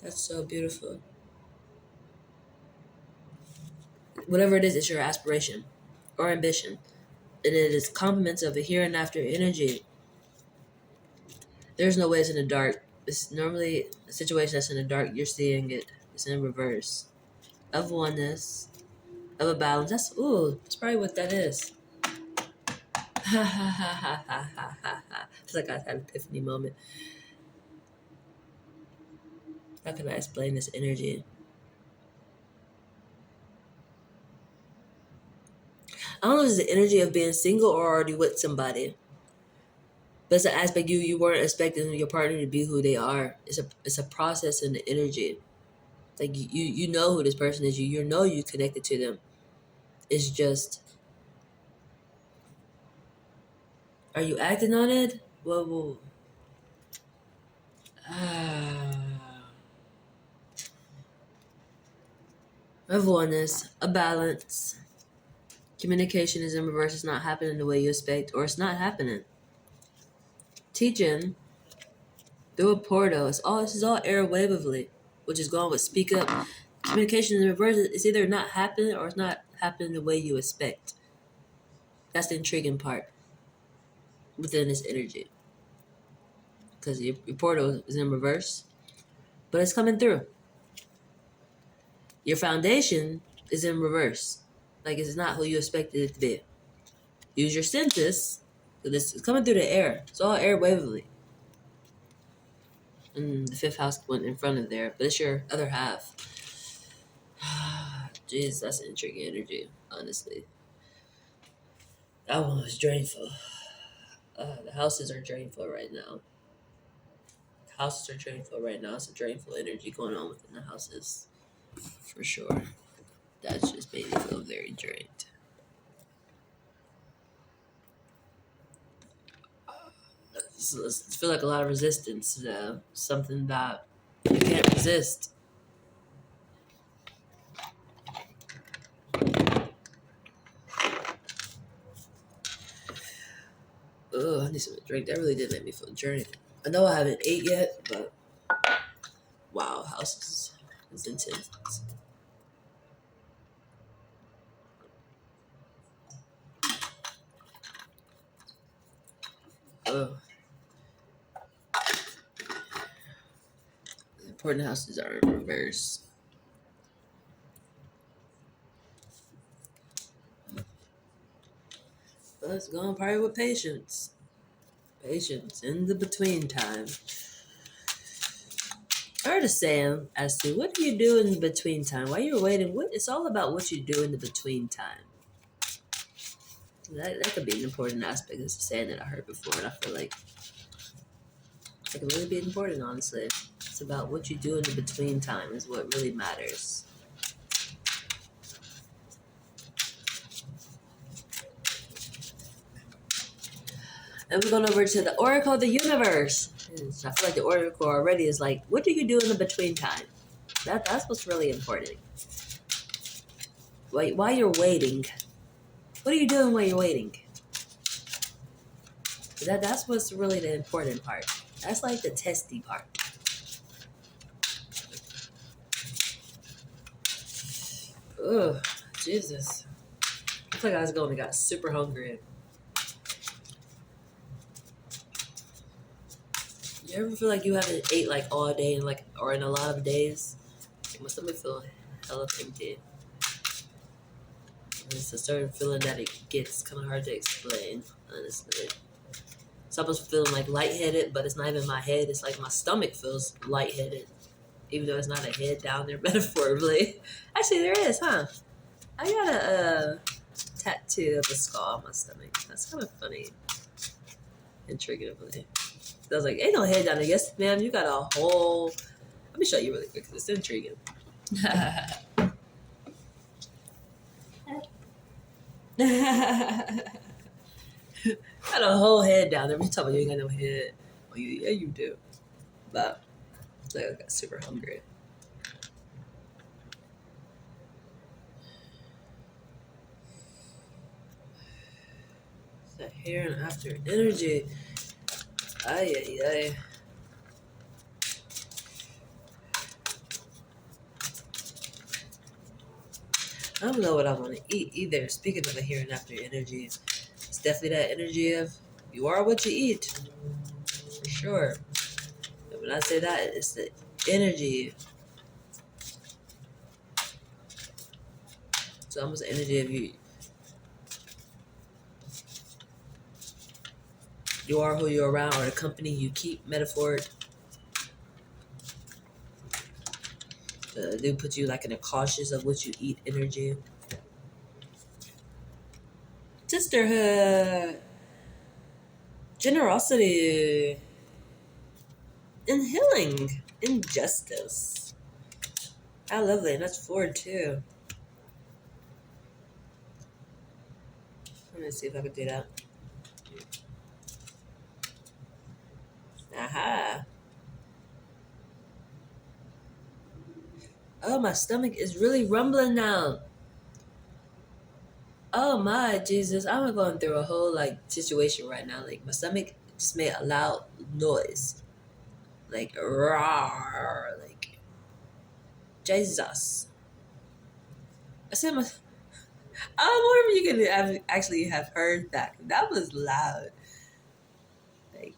That's so beautiful. Whatever it is, it's your aspiration or ambition. And it is complements of a here and after energy. There's no way it's in the dark. It's normally a situation that's in the dark, you're seeing it. It's in reverse. Of oneness, of a balance. That's probably what that is. Ha ha ha ha ha ha ha ha. It's like I had an epiphany moment. How can I explain this energy? I don't know if it's the energy of being single or already with somebody. But it's an aspect you weren't expecting your partner to be who they are. It's a process in the energy. Like you know who this person is. You know you connected to them. It's just, are you acting on it? Well of oneness, a balance. Communication is in reverse. It's not happening the way you expect, or it's not happening. Teaching through a portal. This is all airwavely, which is going with speak up. Communication in reverse is either not happening or it's not happening the way you expect. That's the intriguing part within this energy. Because your portal is in reverse, but it's coming through. Your foundation is in reverse. Like it's not who you expected it to be. Use your senses. This is coming through the air. It's all airwavely. And the fifth house went in front of there, but it's your other half. Jeez, that's an intriguing energy, honestly. That one was drainful. The houses are drainful right now. The houses are drainful right now. It's a drainful energy going on within the houses, for sure. That just made me feel very drained. So I feel like a lot of resistance. Something that you can't resist. Ugh, I need some drink. That really did make me feel drained. I know I haven't ate yet, but wow, house is intense. Ugh. The important houses are in reverse. Let's go on party with patience. Patience in the between time. I heard a saying as to what do you do in the between time? While you're waiting, it's all about what you do in the between time. That could be an important aspect. It's a saying that I heard before, and I feel like it could really be important, honestly. It's about what you do in the between time is what really matters. And we're going over to the Oracle of the Universe. I feel like the Oracle already is like, what do you do in the between time? That's what's really important. While you're waiting, what are you doing while you're waiting? That's what's really the important part. That's like the testy part. Ugh, Jesus. I feel like I was going and got super hungry. You ever feel like you haven't ate like all day and like or in a lot of days? My stomach feel hella empty. It's a certain feeling that it gets kind of hard to explain, honestly. It's almost feeling like lightheaded, but it's not even my head. It's like my stomach feels lightheaded, even though it's not a head down there metaphorically. Actually, there is, huh? I got a tattoo of a skull on my stomach. That's kind of funny, intriguingly. I was like, ain't no head down there. Yes, ma'am, you got a whole. Let me show you really quick because it's intriguing. Got a whole head down there. You tell me you ain't got no head. Well, yeah, you do. But like, I got super hungry. The here and after energy. Ay, ay, ay. I don't know what I want to eat either. Speaking of the here and after energy, it's definitely that energy of you are what you eat, for sure. And when I say that, it's the energy. It's almost the energy of you. You are who you're around, or the company you keep. Metaphor. They put you like in a cautious of what you eat energy. Sisterhood, generosity, and healing, injustice. How lovely, and that's 4 too. Let me see if I can do that. Aha. Oh, my stomach is really rumbling now. Oh my Jesus, I'm going through a whole like situation right now. Like my stomach just made a loud noise. Like roar, like Jesus. I said my I wonder if you can actually have heard that. That was loud. Like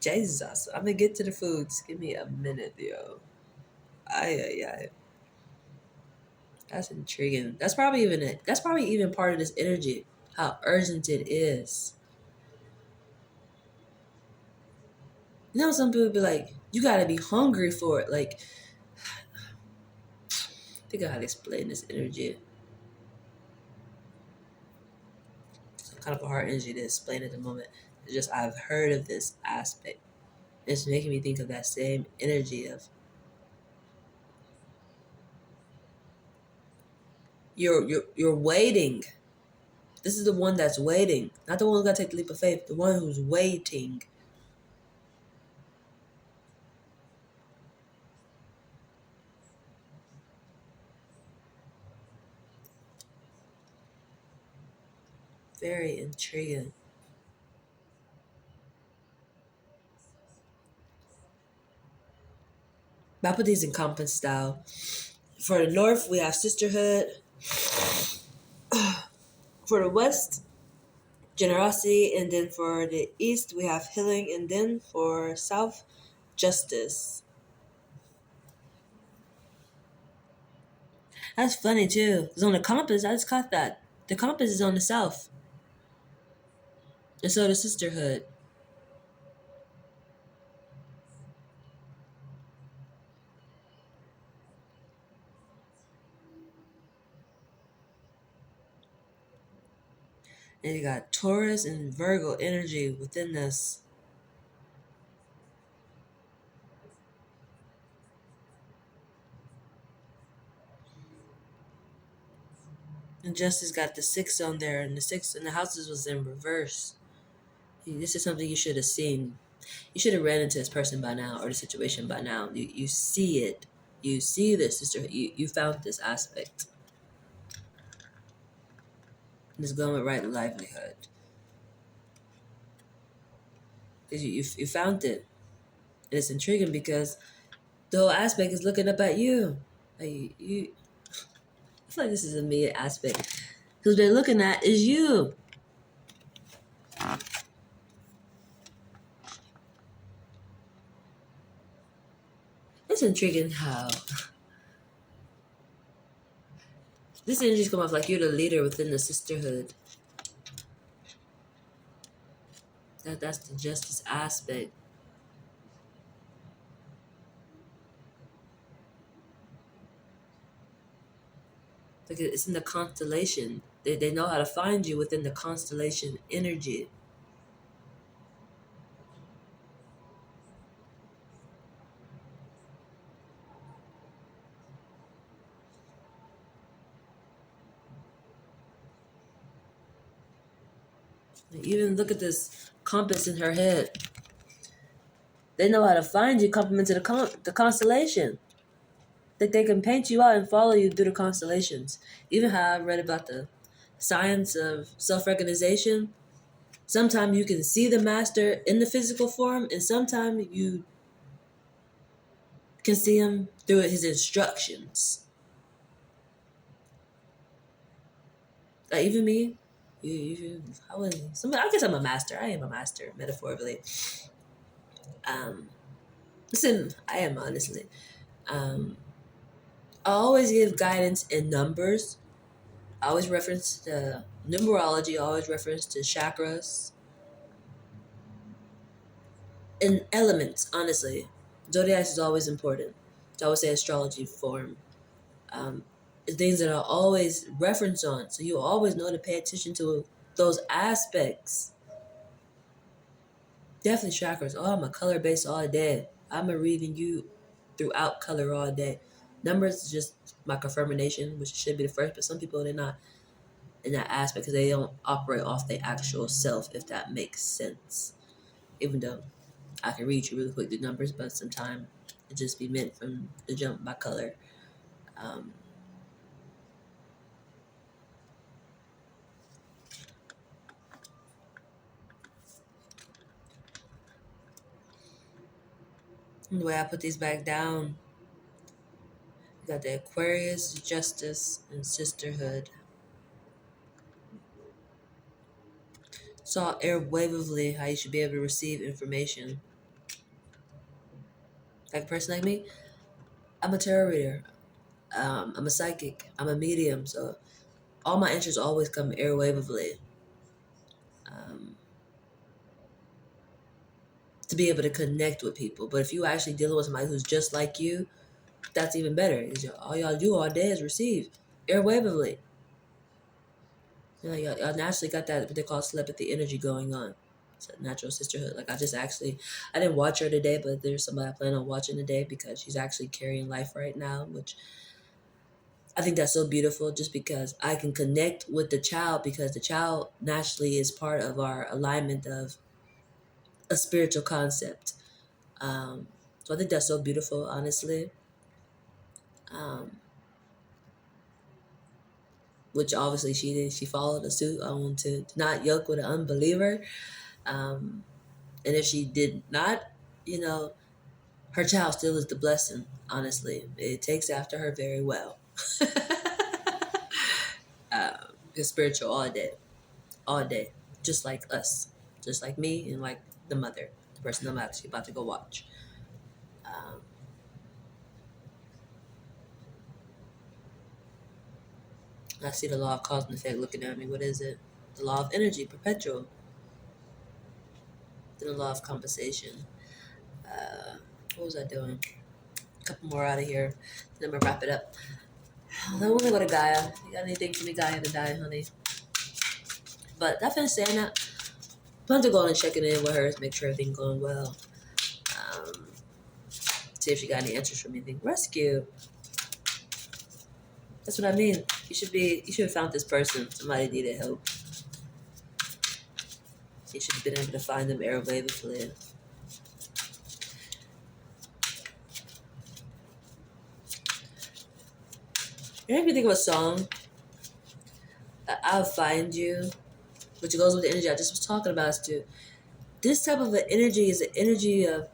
Jesus. I'm gonna get to the foods. Give me a minute, yo. Ay ay ay. That's intriguing. That's probably even it. That's probably even part of this energy. How urgent it is. You know, some people be like, you gotta be hungry for it. Like, think of how to explain this energy. It's kind of a hard energy to explain at the moment. It's just I've heard of this aspect. It's making me think of that same energy of you're waiting. This is the one that's waiting, not the one who's got to take the leap of faith. The one who's waiting. Very intriguing. But I put these in compass style. For the north, we have sisterhood. For the west, generosity, and then for the east, we have healing, and then for south, justice. That's funny too. Because on the compass, I just caught that. The compass is on the south. And so the sisterhood. And you got Taurus and Virgo energy within this. And Justice got the 6 on there, and the 6 and the houses was in reverse. This is something you should have seen. You should have ran into this person by now, or the situation by now. You see it. You see this sister. You found this aspect. This going with right livelihood. You found it. And it's intriguing because the whole aspect is looking up at you. Like you I feel like this is a me aspect. Because they're looking at is you. It's intriguing how this energy's come off like you're the leader within the sisterhood. That's the justice aspect. Like it's in the constellation. They know how to find you within the constellation energy. Like, even look at this compass in her head. They know how to find you complement to the constellation. That they can paint you out and follow you through the constellations. Even how I read about the science of self-recognition. Sometimes you can see the master in the physical form, and sometimes you can see him through his instructions. Like even me, I was. I guess I'm a master. I am a master, metaphorically. Um, listen, I am honestly. Um, I always give guidance in numbers. I always reference the numerology. I always reference to chakras and elements. Honestly, zodiac is always important. I always say astrology form. Um, things that are always referenced on, so you always know to pay attention to those aspects. Definitely chakras. Oh, I'm a color based all day. I'm a reading you throughout color all day. Numbers is just my confirmation, which should be the first, but some people they're not in that aspect because they don't operate off their actual self, if that makes sense. Even though I can read you really quick the numbers, but sometimes it just be meant from the jump by color. Um, the way I put these back down, you got the Aquarius, Justice, and Sisterhood. Saw airwavely how you should be able to receive information. Like a person like me, I'm a tarot reader. I'm a psychic. I'm a medium. So all my interests always come airwavely. Um, to be able to connect with people. But if you actually dealing with somebody who's just like you, that's even better. Because all y'all do all day is receive airwavely. You know, y'all naturally got that what they call telepathy energy going on. It's a natural sisterhood. Like I didn't watch her today, but there's somebody I plan on watching today because she's actually carrying life right now, which I think that's so beautiful just because I can connect with the child because the child naturally is part of our alignment of a spiritual concept. Um, so I think that's so beautiful, honestly. Um, which obviously she did. She followed the suit on to not yoke with an unbeliever. Um, and if she did not, you know, her child still is the blessing, honestly. It takes after her very well. It's spiritual all day, just like us, just like me and like the mother, the person I'm actually about to go watch. Um, I see the law of cause and effect looking at me. What is it? The law of energy, perpetual. Then the law of compensation. What was I doing? A couple more out of here. Then I'm gonna wrap it up. Then we're gonna go to Gaia. You got anything for me, Gaia, to die, honey? But that finished saying that. Plan to go and checking in with her, make sure everything's going well. Um, see if she got any answers from anything. Rescue. That's what I mean. You should have found this person. Somebody needed help. You should have been able to find them airwavely. You make me think of a song, I'll Find You, which goes with the energy I just was talking about, too. This type of an energy is an energy of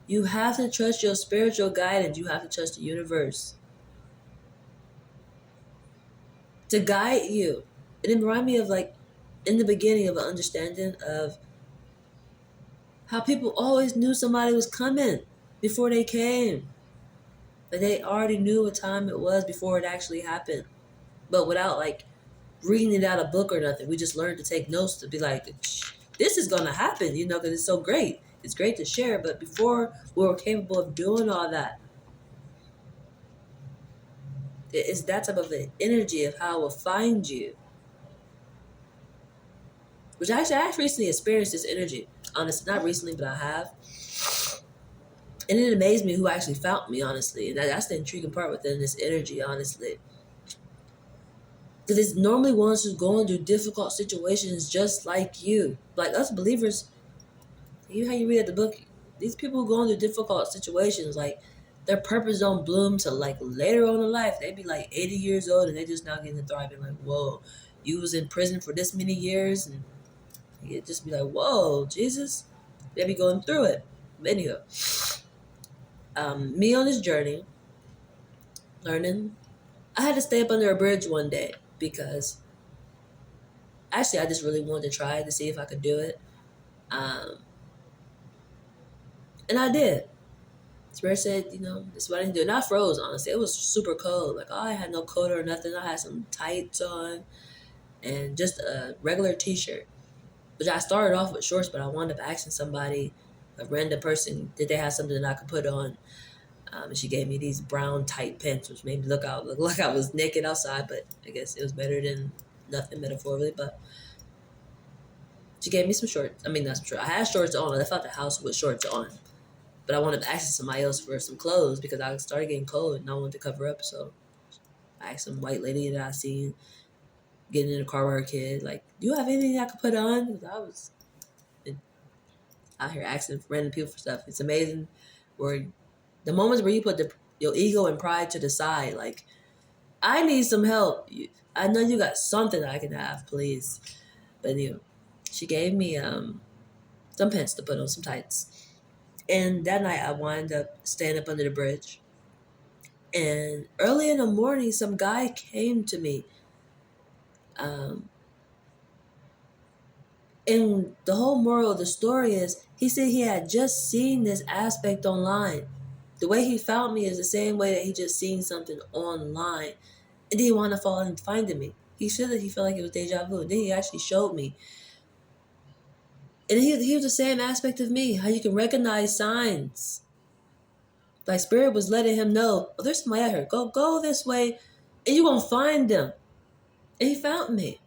you have to trust your spiritual guidance. You have to trust the universe to guide you. And it reminded me of like in the beginning of an understanding of how people always knew somebody was coming before they came. Like they already knew what time it was before it actually happened. But without like reading it out a book or nothing, we just learned to take notes to be like, this is gonna happen, you know, because it's so great. It's great to share. But before we were capable of doing all that, it's that type of an energy of how it will find you. Which I actually recently experienced this energy. Honestly, not recently, but I have. And it amazed me who actually found me, honestly. And that's the intriguing part within this energy, honestly. Because it's normally ones who's going through difficult situations just like you. Like us believers, you how you read the book, these people going through difficult situations, like their purpose don't bloom till like later on in life. They be like 80 years old and they just now getting to thriving. Like, whoa, you was in prison for this many years, and you just be like, whoa, Jesus. They be going through it. But anyhow, me on this journey, learning, I had to stay up under a bridge one day because actually I just really wanted to try to see if I could do it. Um, and I did. Spirit said, you know, this is what I can do. And I froze, honestly. It was super cold. Like, oh, I had no coat or nothing. I had some tights on and just a regular t shirt. Which I started off with shorts, but I wound up asking somebody, a random person, did they have something that I could put on? And she gave me these brown tight pants, which made me look like I was naked outside, but I guess it was better than nothing metaphorically. But she gave me some shorts. I mean, that's true. I had shorts on. I left out the house with shorts on. But I wanted to ask somebody else for some clothes because I started getting cold and I wanted to cover up. So I asked some white lady that I seen getting in the car with her kid, like, do you have anything I could put on? Because I was out here asking random people for stuff. It's amazing where the moments where you put your ego and pride to the side, like, I need some help. I know you got something I can have, please. But anyway, she gave me some pants to put on, some tights. And that night I wound up staying up under the bridge. And early in the morning, some guy came to me. Um, and the whole moral of the story is he said he had just seen this aspect online. The way he found me is the same way that he just seen something online. And then he wanted to fall and find me. He said that he felt like it was deja vu. And then he actually showed me. And he was the same aspect of me, how you can recognize signs. Like Spirit was letting him know, oh, there's somebody out here. Go this way, and you're going to find them. And he found me.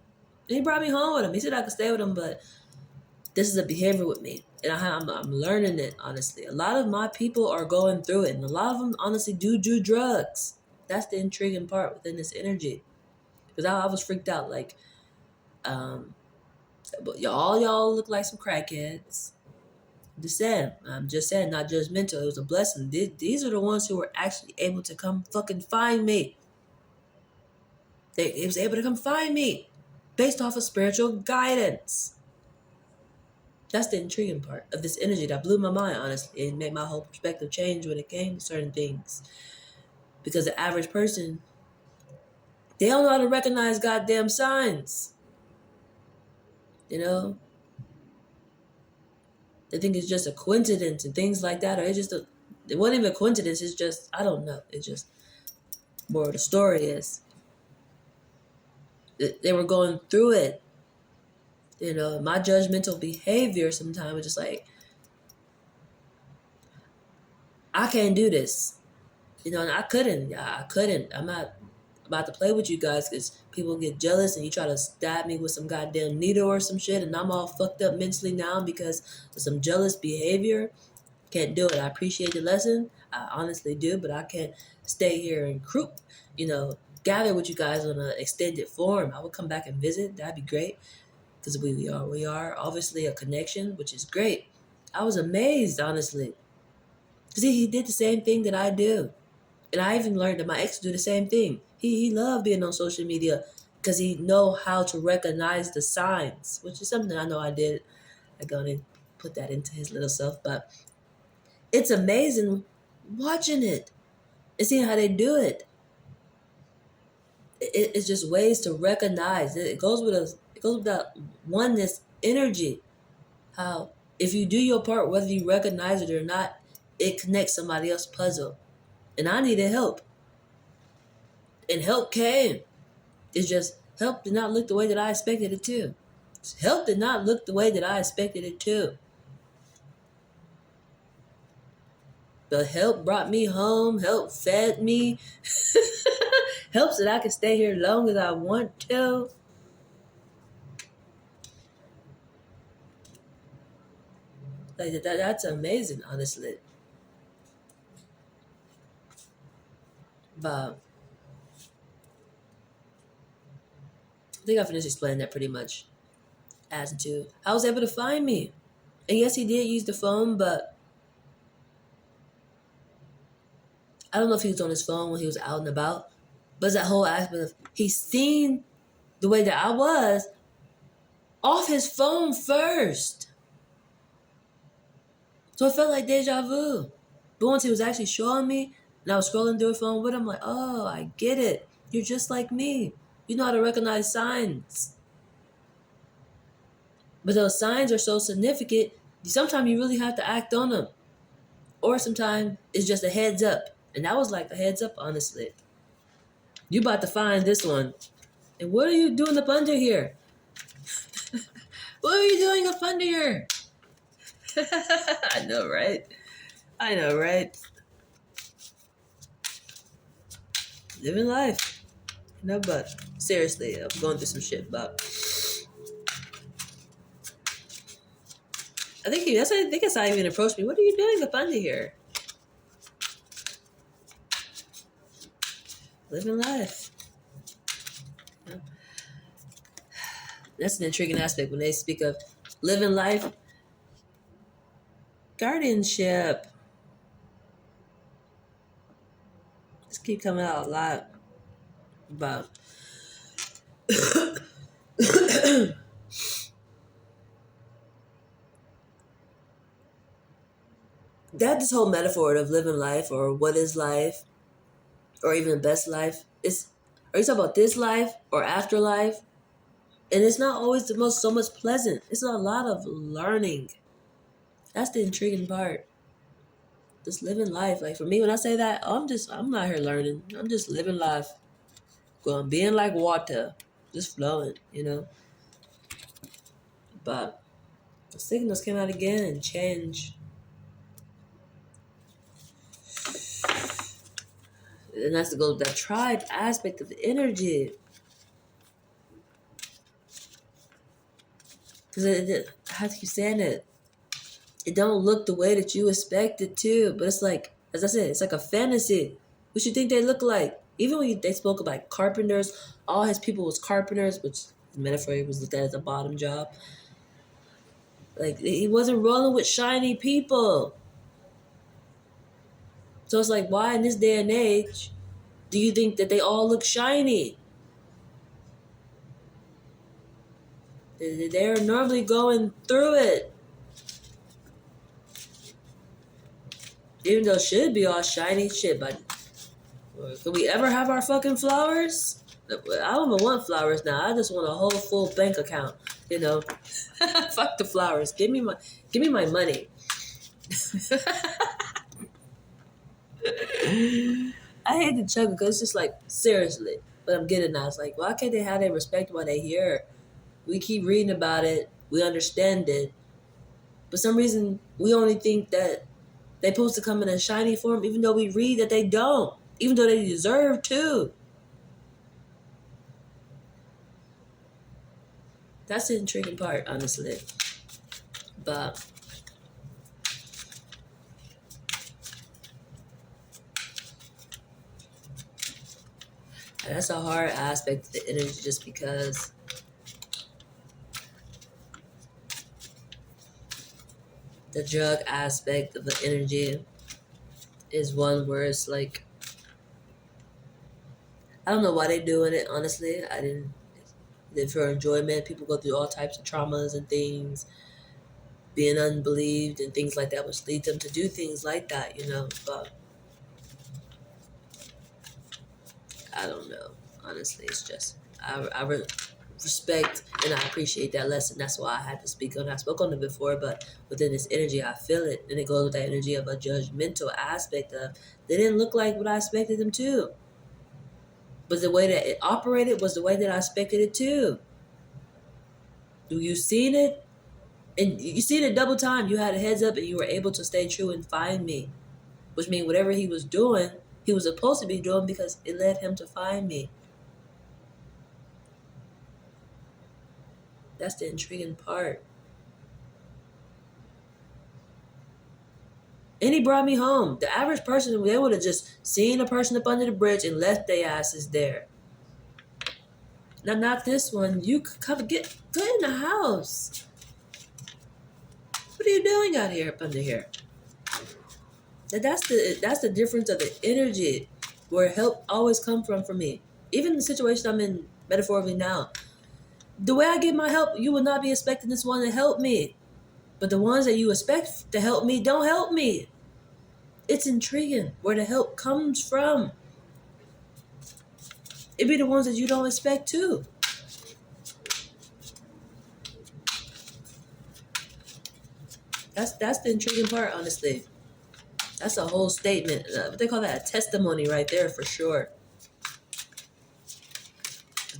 And he brought me home with him. He said I could stay with him, but this is a behavior with me. And I'm learning it, honestly. A lot of my people are going through it. And a lot of them, honestly, do drugs. That's the intriguing part within this energy. Because I was freaked out. Like, but y'all look like some crackheads. I'm just saying, not judgmental. It was a blessing. These are the ones who were actually able to come fucking find me. They was able to come find me based off of spiritual guidance. That's the intriguing part of this energy that blew my mind, honestly. It made my whole perspective change when it came to certain things. Because the average person, they don't know how to recognize goddamn signs. You know? They think it's just a coincidence and things like that. Or it wasn't even a coincidence. It's just, I don't know. It's just, more of the story is, they were going through it. You know, my judgmental behavior sometimes was just like, I can't do this. You know, and I couldn't. I'm not about to play with you guys because people get jealous and you try to stab me with some goddamn needle or some shit and I'm all fucked up mentally now because of some jealous behavior. Can't do it. I appreciate the lesson. I honestly do, but I can't stay here and gather with you guys on an extended form. I would come back and visit. That'd be great because we are obviously a connection, which is great. I was amazed, honestly, because he did the same thing that I do. And I even learned that my ex do the same thing. He loved being on social media because he know how to recognize the signs, which is something I know I did. I'm gonna put that into his little self, but it's amazing watching it and seeing how they do it. It's just ways to recognize. It goes with us. It goes with that oneness energy. How if you do your part, whether you recognize it or not, it connects somebody else's puzzle. And I needed help, and help came. It's just help did not look the way that I expected it to. Help did not look the way that I expected it to. But help brought me home. Help fed me. Helps that I can stay here long as I want to. Like that's amazing, honestly. But I think I finished explaining that pretty much as to I was able to find me. And yes, he did use the phone, but I don't know if he was on his phone when he was out and about. But it's that whole aspect of he seen the way that I was off his phone first. So it felt like deja vu. But once he was actually showing me, and I was scrolling through his phone with him, I'm like, oh, I get it. You're just like me. You know how to recognize signs. But those signs are so significant, sometimes you really have to act on them. Or sometimes it's just a heads up. And that was like a heads up, honestly. You about to find this one. And what are you doing up under here? What are you doing up under here? I know, right? I know, right? Living life. No, but seriously, I'm going through some shit, but I think that's how he even approached me. What are you doing up under here? Living life. You know? That's an intriguing aspect when they speak of living life. Guardianship. Just keep coming out a lot about that this whole metaphor of living life or what is life or even best life is are you talking about this life or afterlife? And it's not always the most so much pleasant. It's a lot of learning. That's the intriguing part. Just living life. Like for me, when I say that, I'm not here learning. I'm just living life. Going being like water. Just flowing, you know. But the signals came out again and changed. And that's to go with that tribe aspect of the energy. Because I have to keep saying it. It don't look the way that you expect it to. But it's like, as I said, it's like a fantasy. What you think they look like? Even when they spoke about carpenters, all his people was carpenters, which the metaphor was looked at as a bottom job. Like he wasn't rolling with shiny people. So it's like, why in this day and age do you think that they all look shiny? They're normally going through it. Even though it should be all shiny shit, but could we ever have our fucking flowers? I don't even want flowers now. I just want a whole full bank account. You know, fuck the flowers. Give me my money. I hate to chuckle because it's just like seriously. But I'm getting now. It's like, why can't they have their respect while they here? We keep reading about it. We understand it. But some reason we only think that they're supposed to come in a shiny form, even though we read that they don't. Even though they deserve to. That's the intriguing part, honestly. But that's a hard aspect of the energy just because the drug aspect of the energy is one where it's like, I don't know why they're doing it, honestly. I didn't. For enjoyment, people go through all types of traumas and things, being unbelieved and things like that, which lead them to do things like that, you know. But I don't know. Honestly, it's just respect and I appreciate that lesson. That's why I had to speak on it. I spoke on it before, but within this energy, I feel it. And it goes with that energy of a judgmental aspect of they didn't look like what I expected them to. But the way that it operated was the way that I expected it to. Do you seen it? And you seen it double time. You had a heads up and you were able to stay true and find me. Which means whatever he was doing, he was supposed to be doing because it led him to find me. That's the intriguing part. And he brought me home. The average person, they would have just seen a person up under the bridge and left their asses there. Now, not this one. You could come get in the house. What are you doing out here up under here? That's the difference of the energy, where help always come from for me. Even the situation I'm in metaphorically now, the way I get my help, you would not be expecting this one to help me. But the ones that you expect to help me don't help me. It's intriguing where the help comes from. It be the ones that you don't expect too. That's the intriguing part, honestly. That's a whole statement. What they call that, a testimony right there for sure.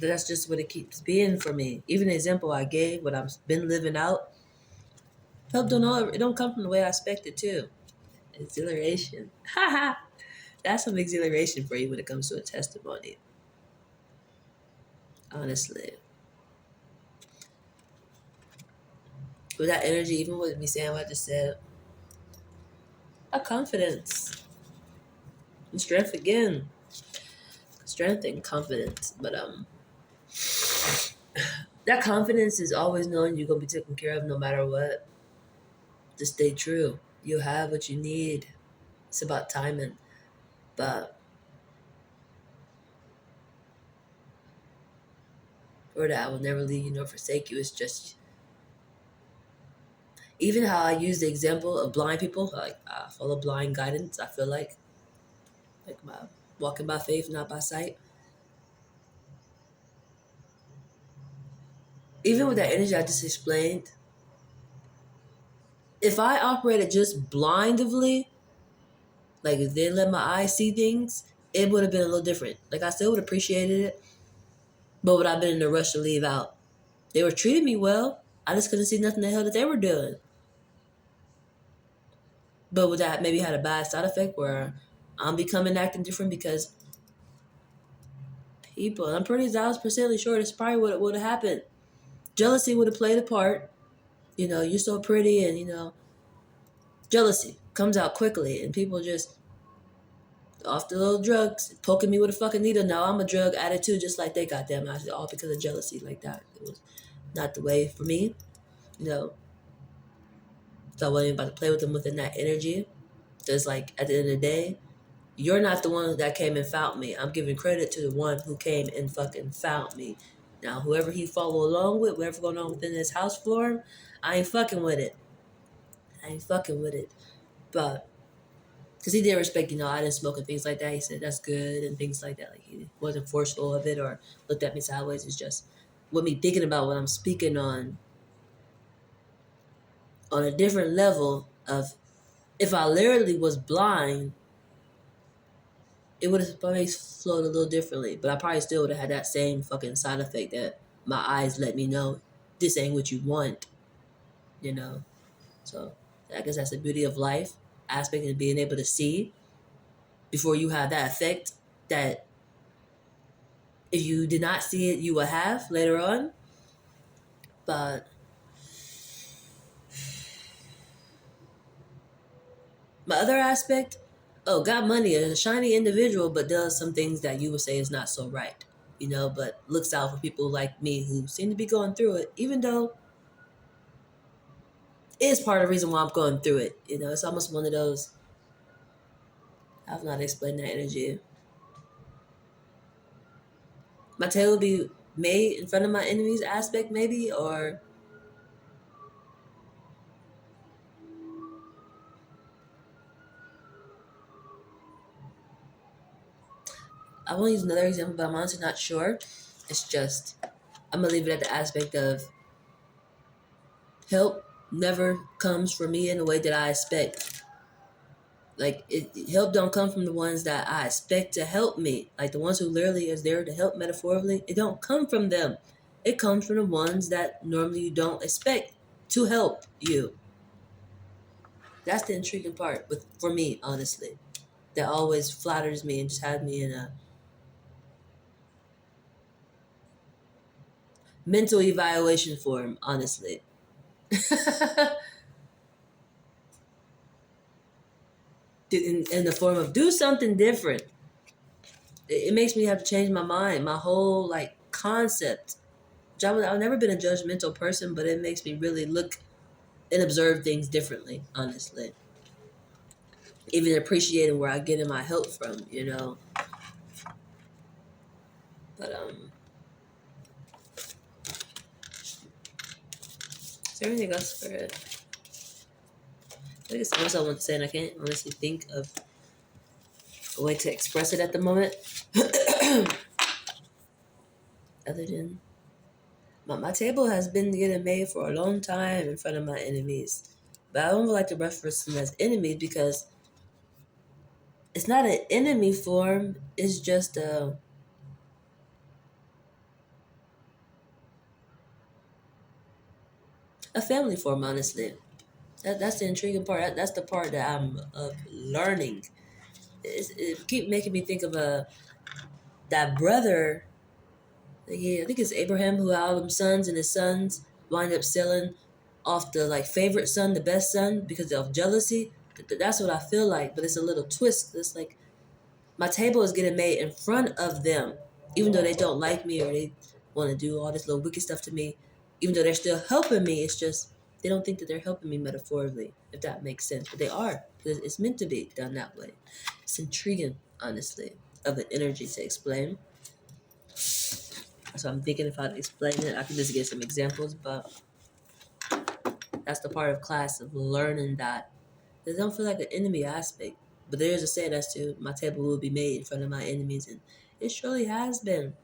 That's just what it keeps being for me. Even the example I gave, what I've been living out, help don't know it don't come from the way I expected too. Exhilaration. Haha. That's some exhilaration for you when it comes to a testimony. Honestly. With that energy, even with me saying what I just said, a confidence and strength again. Strength and confidence. But that confidence is always knowing you're gonna be taken care of no matter what. Just stay true. You'll have what you need. It's about timing. But or that I will never leave you nor forsake you. It's just even how I use the example of blind people, like I follow blind guidance. I feel like my walking by faith, not by sight. Even with that energy I just explained, if I operated just blindly, like if they let my eyes see things, it would have been a little different. Like I still would have appreciated it, but would I been in a rush to leave out? They were treating me well. I just couldn't see nothing the hell that they were doing. But would that maybe had a bad side effect where I'm becoming acting different because people, and I'm pretty 1,000% sure that's probably what would have happened. Jealousy would have played a part. You know, you're so pretty and, jealousy comes out quickly and people just off the little drugs, poking me with a fucking needle. Now I'm a drug addict too, just like they got them. All because of jealousy like that. It was not the way for me, you know. So I wasn't about to play with them within that energy. Just like at the end of the day, you're not the one that came and found me. I'm giving credit to the one who came and fucking found me. Now, whoever he follow along with, whatever going on within this house floor, I ain't fucking with it. I ain't fucking with it. But because he did respect, I didn't smoke and things like that. He said that's good and things like that. Like he wasn't forceful of it or looked at me sideways. It's just with me thinking about what I'm speaking on a different level of if I literally was blind, it would have probably flowed a little differently. But I probably still would have had that same fucking side effect that my eyes let me know this ain't what you want, you know. So I guess that's the beauty of life, aspect of being able to see before you have that effect that if you did not see it, you will have later on. But my other aspect, got money, is a shiny individual, but does some things that you would say is not so right, but looks out for people like me who seem to be going through it, even though it is part of the reason why I'm going through it. It's almost one of those, I've not explained that energy. My tail will be made in front of my enemies aspect, maybe, or I won't use another example, but I'm honestly not sure. It's just I'm gonna leave it at the aspect of help never comes from me in the way that I expect. Like help don't come from the ones that I expect to help me. Like the ones who literally is there to help metaphorically, it don't come from them. It comes from the ones that normally you don't expect to help you. That's the intriguing part with for me, honestly. That always flatters me and just has me in a mental evaluation form, honestly. In the form of do something different. It makes me have to change my mind, my whole like concept. I've never been a judgmental person, but it makes me really look and observe things differently, honestly. Even appreciating where I get my help from. But is there anything else for it? I think it's something else I want to say, and I can't honestly think of a way to express it at the moment. Other than my table has been getting made for a long time in front of my enemies. But I don't like to reference them as enemies because it's not an enemy form. It's just a family form, honestly. That's the intriguing part. That's the part that I'm learning. It keep making me think of that brother. Yeah, I think it's Abraham who had all them sons, and his sons wind up selling off the like favorite son, the best son, because of jealousy. That's what I feel like, but it's a little twist. It's like my table is getting made in front of them, even though they don't like me or they want to do all this little wicked stuff to me. Even though they're still helping me, it's just they don't think that they're helping me metaphorically, if that makes sense. But they are because it's meant to be done that way. It's intriguing, honestly, of an energy to explain. So I'm thinking if I explain it, I can just get some examples. But that's the part of class of learning that they don't feel like an enemy aspect. But there is a saying as to my table will be made in front of my enemies, and it surely has been.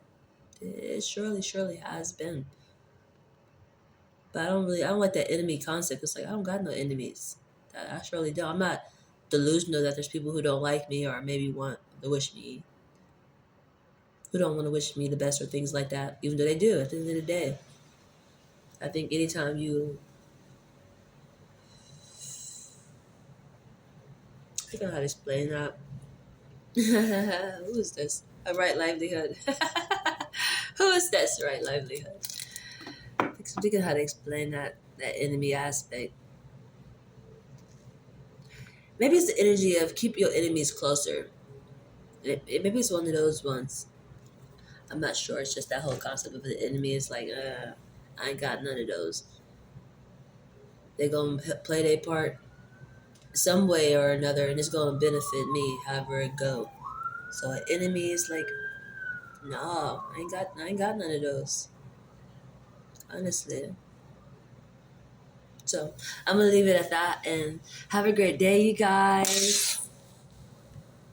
It surely has been. But I don't like that enemy concept. It's like I don't got no enemies. I surely don't. I'm not delusional that there's people who don't like me or maybe want to wish me, who don't want to wish me the best or things like that. Even though they do. At the end of the day, I think anytime you, I don't know how to explain that. Who is this? A right livelihood. Who is this right livelihood? I'm thinking how to explain that enemy aspect. Maybe it's the energy of keep your enemies closer. Maybe it's one of those ones. I'm not sure. It's just that whole concept of the enemy is like, I ain't got none of those. They gonna play their part some way or another, and it's gonna benefit me however it go. So an enemy is like, no, I ain't got none of those. Honestly. So I'm gonna leave it at that and have a great day, you guys.